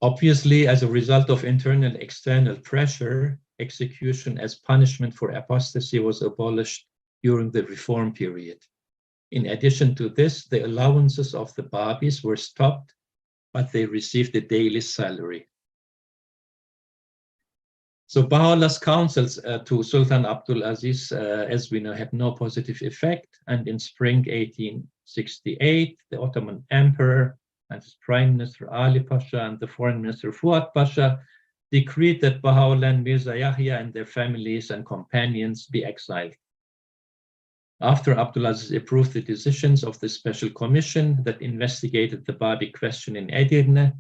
Obviously, as a result of internal and external pressure, execution as punishment for apostasy was abolished during the reform period. In addition to this, the allowances of the Babis were stopped, but they received a daily salary. So Baha'u'llah's counsels to Sultan Abdul Aziz, as we know, had no positive effect. And in spring 1868, the Ottoman Emperor and his Prime Minister Ali Pasha and the Foreign Minister Fuad Pasha decreed that Baha'u'llah and Mirza Yahya and their families and companions be exiled. After Abdulaziz approved the decisions of the special commission that investigated the Babi question in Edirne,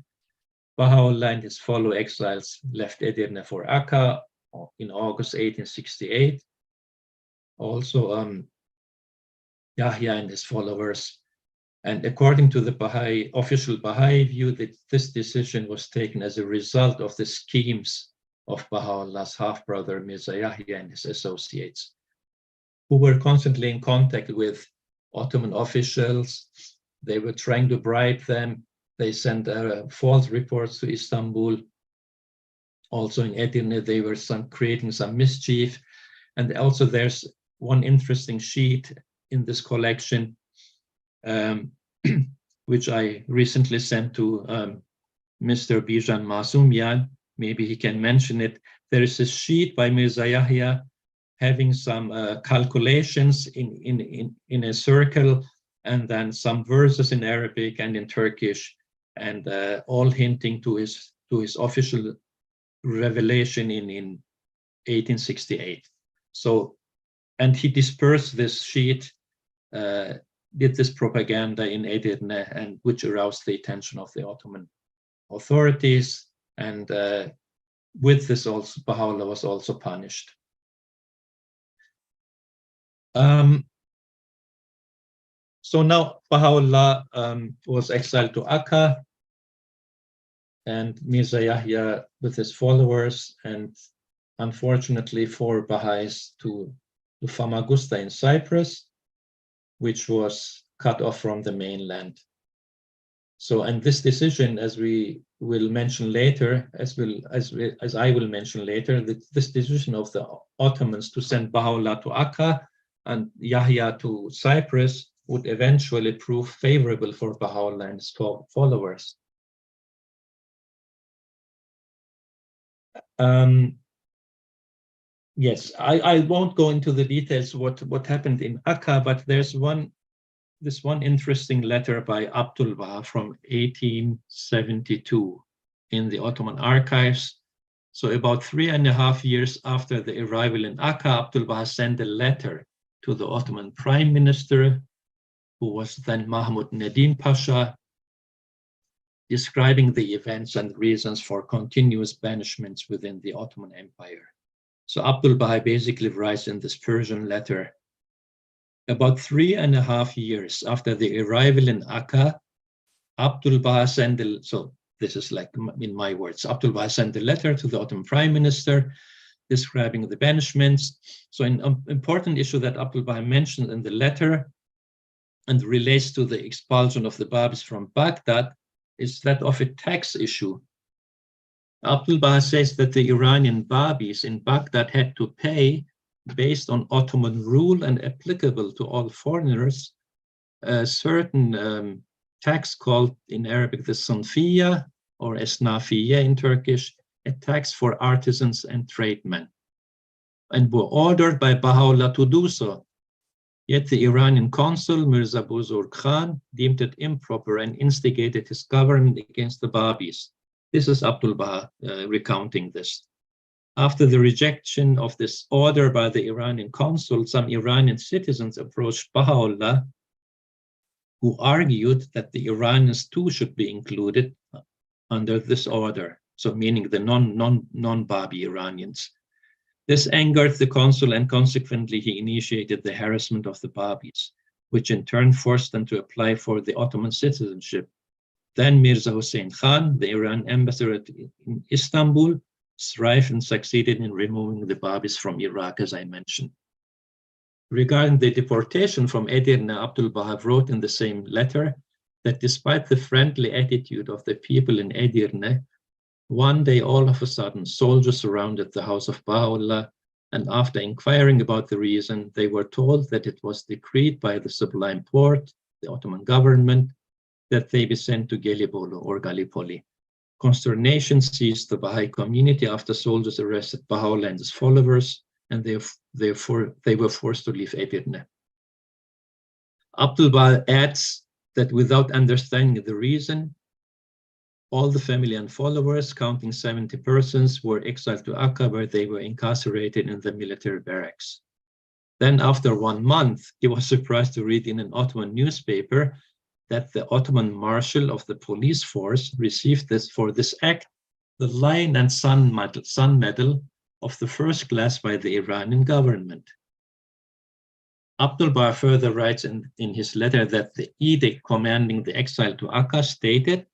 Baha'u'llah and his fellow exiles left Edirne for Akka in August 1868. Also, Yahya and his followers. And according to the official Baha'i view, that this decision was taken as a result of the schemes of Baha'u'llah's half-brother Mirza Yahya and his associates, who were constantly in contact with Ottoman officials. They were trying to bribe them. They sent false reports to Istanbul. Also in Edirne, they were creating some mischief. And also there's one interesting sheet in this collection, which I recently sent to Mr. Bijan Masumian. Maybe he can mention it. There is a sheet by Mirza Yahya having some calculations in a circle, and then some verses in Arabic and in Turkish, and all hinting to his official revelation in 1868. So, and he dispersed this sheet, did this propaganda in Edirne, and which aroused the attention of the Ottoman authorities. And with this also, Baha'u'llah was also punished. So now Baha'u'llah was exiled to Akka, and Mirza Yahya with his followers, and unfortunately 4 Baha'is to Famagusta in Cyprus, which was cut off from the mainland. So, and this decision, as we will mention later, as I will mention later, this decision of the Ottomans to send Baha'u'llah to Akka and Yahya to Cyprus would eventually prove favorable for Baha'u'llah and his followers. Yes, I won't go into the details what happened in Akka, but there's this one interesting letter by Abdul Baha from 1872 in the Ottoman Archives. So about 3.5 years after the arrival in Akka, Abdul Baha sent a letter to the Ottoman Prime Minister, who was then Mahmud Nedim Pasha, describing the events and reasons for continuous banishments within the Ottoman Empire. So Abdul Baha basically writes in this Persian letter, about 3.5 years after the arrival in Akka, Abdul Baha sent, so this is like in my words, Abdul Baha sent a letter to the Ottoman Prime Minister describing the banishments. So an important issue that Abdul Baha mentioned in the letter and relates to the expulsion of the Babis from Baghdad is that of a tax issue. Abdul Baha says that the Iranian Babis in Baghdad had to pay, based on Ottoman rule and applicable to all foreigners, a certain tax called in Arabic the Sanfiya or Esnafiya in Turkish, a tax for artisans and tradesmen, and were ordered by Baha'u'llah to do so. Yet the Iranian consul, Mirza Buzurg Khan, deemed it improper and instigated his government against the Babis. This is Abdul Baha recounting this. After the rejection of this order by the Iranian consul, some Iranian citizens approached Baha'u'llah, who argued that the Iranians too should be included under this order, so meaning the non-Babi Iranians. This angered the consul, and consequently he initiated the harassment of the Babis, which in turn forced them to apply for the Ottoman citizenship. Then Mirza Hussein Khan, the Iran ambassador in Istanbul, strived and succeeded in removing the Babis from Iraq, as I mentioned. Regarding the deportation from Edirne, Abdul Baha wrote in the same letter that despite the friendly attitude of the people in Edirne, one day all of a sudden soldiers surrounded the house of Baha'u'llah, and after inquiring about the reason, they were told that it was decreed by the Sublime Porte, the Ottoman government, that they be sent to Gelibolu or Gallipoli. Consternation seized the Baha'i community after soldiers arrested Baha'u'llah and his followers, and therefore they were forced to leave Edirne. Abdul Baha adds that without understanding the reason, all the family and followers, counting 70 persons, were exiled to Akka, where they were incarcerated in the military barracks. Then after 1 month, he was surprised to read in an Ottoman newspaper that the Ottoman marshal of the police force received for this act the Lion and Sun Medal of the first class by the Iranian government. Abdul Baha further writes in his letter that the edict commanding the exile to Akka stated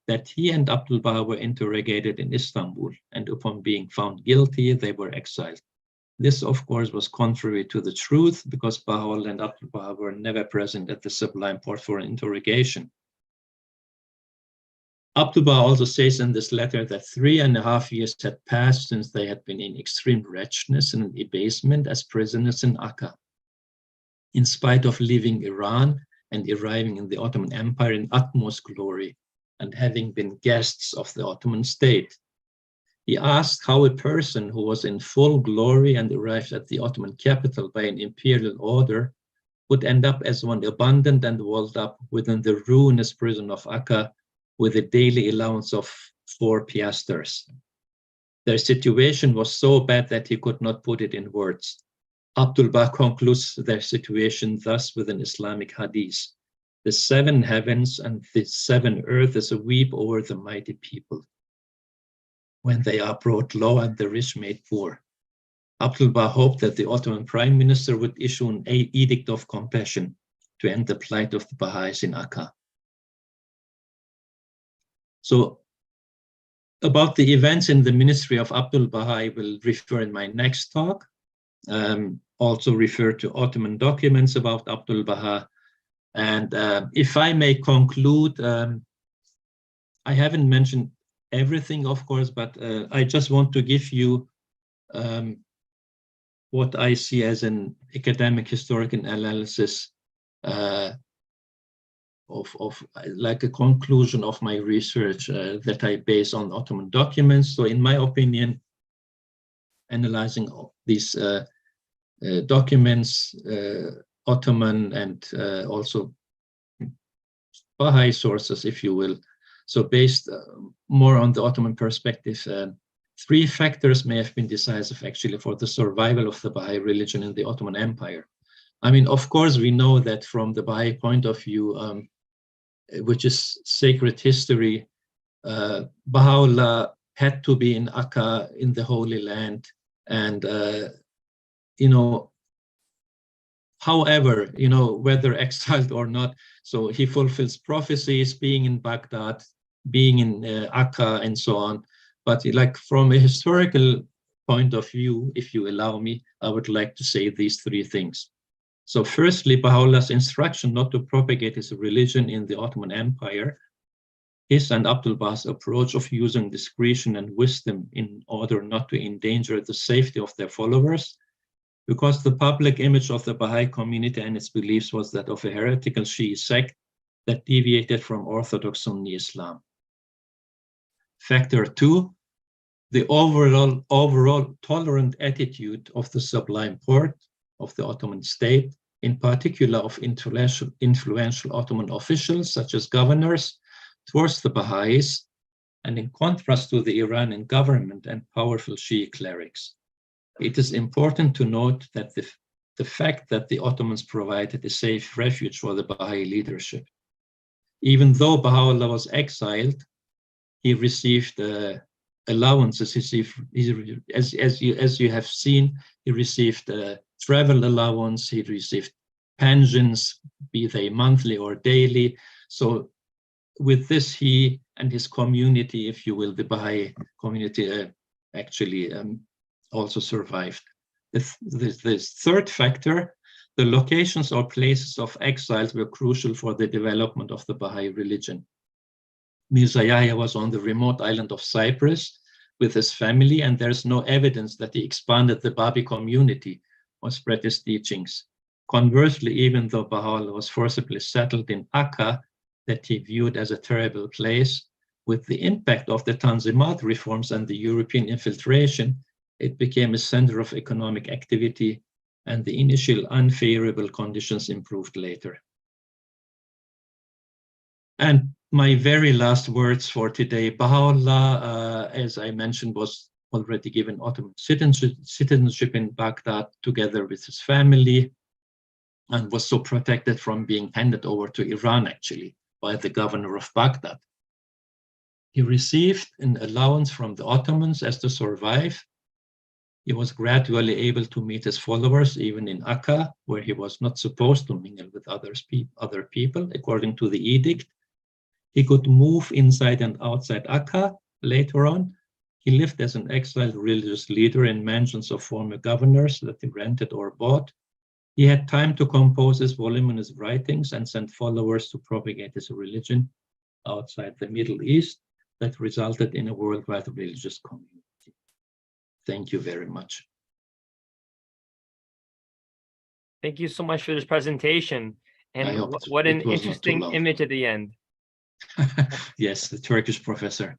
that he and Abdul Baha were interrogated in Istanbul, and upon being found guilty, they were exiled. This, of course, was contrary to the truth, because Baha'u'llah and Abdul Baha were never present at the Sublime Porte for an interrogation. Abdul Baha also says in this letter that 3.5 years had passed since they had been in extreme wretchedness and abasement as prisoners in Akka. In spite of leaving Iran and arriving in the Ottoman Empire in utmost glory and having been guests of the Ottoman state, he asked how a person who was in full glory and arrived at the Ottoman capital by an imperial order would end up as one abandoned and walled up within the ruinous prison of Akka with a daily allowance of 4 piastres. Their situation was so bad that he could not put it in words. Abdul Baha concludes their situation thus with an Islamic hadith: the 7 heavens and the 7 earths weep over the mighty people when they are brought low and the rich made poor. Abdul Baha hoped that the Ottoman Prime Minister would issue an edict of compassion to end the plight of the Baha'is in Akka. So, about the events in the ministry of Abdul Baha, I will refer in my next talk. Also refer to Ottoman documents about Abdul Baha. And if I may conclude, I haven't mentioned everything, of course, but I just want to give you what I see as an academic historical analysis of like a conclusion of my research that I base on Ottoman documents. So in my opinion, analyzing these documents, Ottoman and also Baha'i sources, if you will. So based more on the Ottoman perspective, 3 factors may have been decisive actually for the survival of the Baha'i religion in the Ottoman Empire. I mean, of course, we know that from the Baha'i point of view, which is sacred history, Baha'u'llah had to be in Akka, in the Holy Land, and you know, however, you know, whether exiled or not, so he fulfills prophecies, being in Baghdad, being in Akka, and so on. But like from a historical point of view, if you allow me, I would like to say these 3 things. So firstly, Baha'u'llah's instruction not to propagate his religion in the Ottoman Empire, his and Abdul Baha's approach of using discretion and wisdom in order not to endanger the safety of their followers, because the public image of the Baha'i community and its beliefs was that of a heretical Shi'i sect that deviated from Orthodox Sunni Islam. Factor 2, the overall tolerant attitude of the Sublime Porte of the Ottoman state in particular of influential Ottoman officials, such as governors, towards the Baha'is, and in contrast to the Iranian government and powerful Shi'i clerics. It is important to note that the fact that the Ottomans provided a safe refuge for the Baha'i leadership. Even though Baha'u'llah was exiled, he received allowances. As you have seen, he received travel allowance, he received pensions, be they monthly or daily. So with this, he and his community, if you will, the Baha'i community actually also survived. The third factor, the locations or places of exiles were crucial for the development of the Baha'i religion. Mirza Yahya was on the remote island of Cyprus with his family, and there's no evidence that he expanded the Babi community or spread his teachings. Conversely, even though Baha'u'llah was forcibly settled in Akka, that he viewed as a terrible place, with the impact of the Tanzimat reforms and the European infiltration, it became a center of economic activity, and the initial unfavorable conditions improved later. And my very last words for today, Baha'u'llah, as I mentioned, was already given Ottoman citizenship in Baghdad together with his family, and was so protected from being handed over to Iran, actually, by the governor of Baghdad. He received an allowance from the Ottomans as to survive. He was gradually able to meet his followers, even in Akka, where he was not supposed to mingle with other people, according to the edict. He could move inside and outside Akka. Later on, he lived as an exiled religious leader in mansions of former governors that he rented or bought. He had time to compose his voluminous writings and send followers to propagate his religion outside the Middle East that resulted in a worldwide religious community. Thank you very much. Thank you so much for this presentation. And what an interesting image at the end. Yes, the Turkish professor.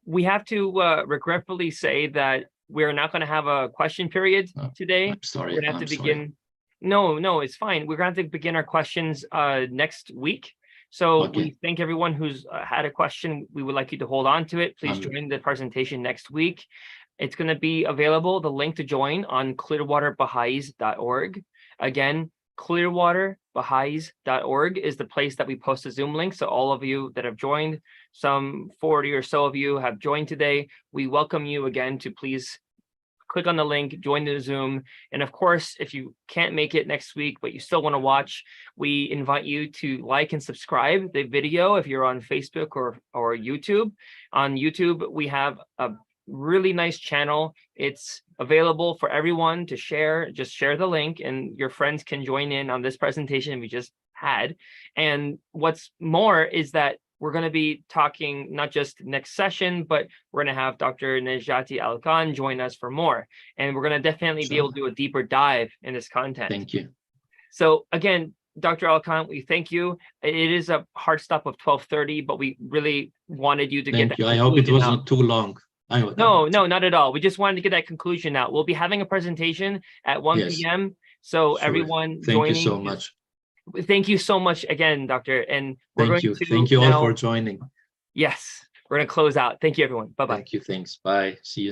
We have to regretfully say that we're not going to have a question period today. I'm sorry. We're going to have to begin. No, it's fine. We're going to have to begin our questions next week. So we thank everyone who's had a question. We would like you to hold on to it. Please join the presentation next week. It's going to be available, the link to join, on clearwaterbaha'is.org. Again, clearwaterbaha'is.org is the place that we post the Zoom link. So all of you that have joined, some 40 or so of you have joined today. We welcome you again to please click on the link, join the Zoom. And of course, if you can't make it next week, but you still want to watch, we invite you to like and subscribe the video if you're on Facebook or YouTube. On YouTube, we have a really nice channel. It's available for everyone to share. Just share the link and your friends can join in on this presentation we just had. And what's more is that we're going to be talking not just next session, but we're going to have Dr. Nejati Alkan join us for more. And we're going to definitely be able to do a deeper dive in this content. Thank you. So again, Dr. Alkan, we thank you. It is a hard stop of 12:30, but we really wanted you to get that. Thank you. I hope it wasn't too long. No, not at all. We just wanted to get that conclusion out. We'll be having a presentation at 1 p.m. So everyone joining. Thank you so much. Thank you so much again, Doctor. And we're thank you. Thank you all for joining. Yes, we're going to close out. Thank you, everyone. Bye-bye. Thank you. Thanks. Bye. See you.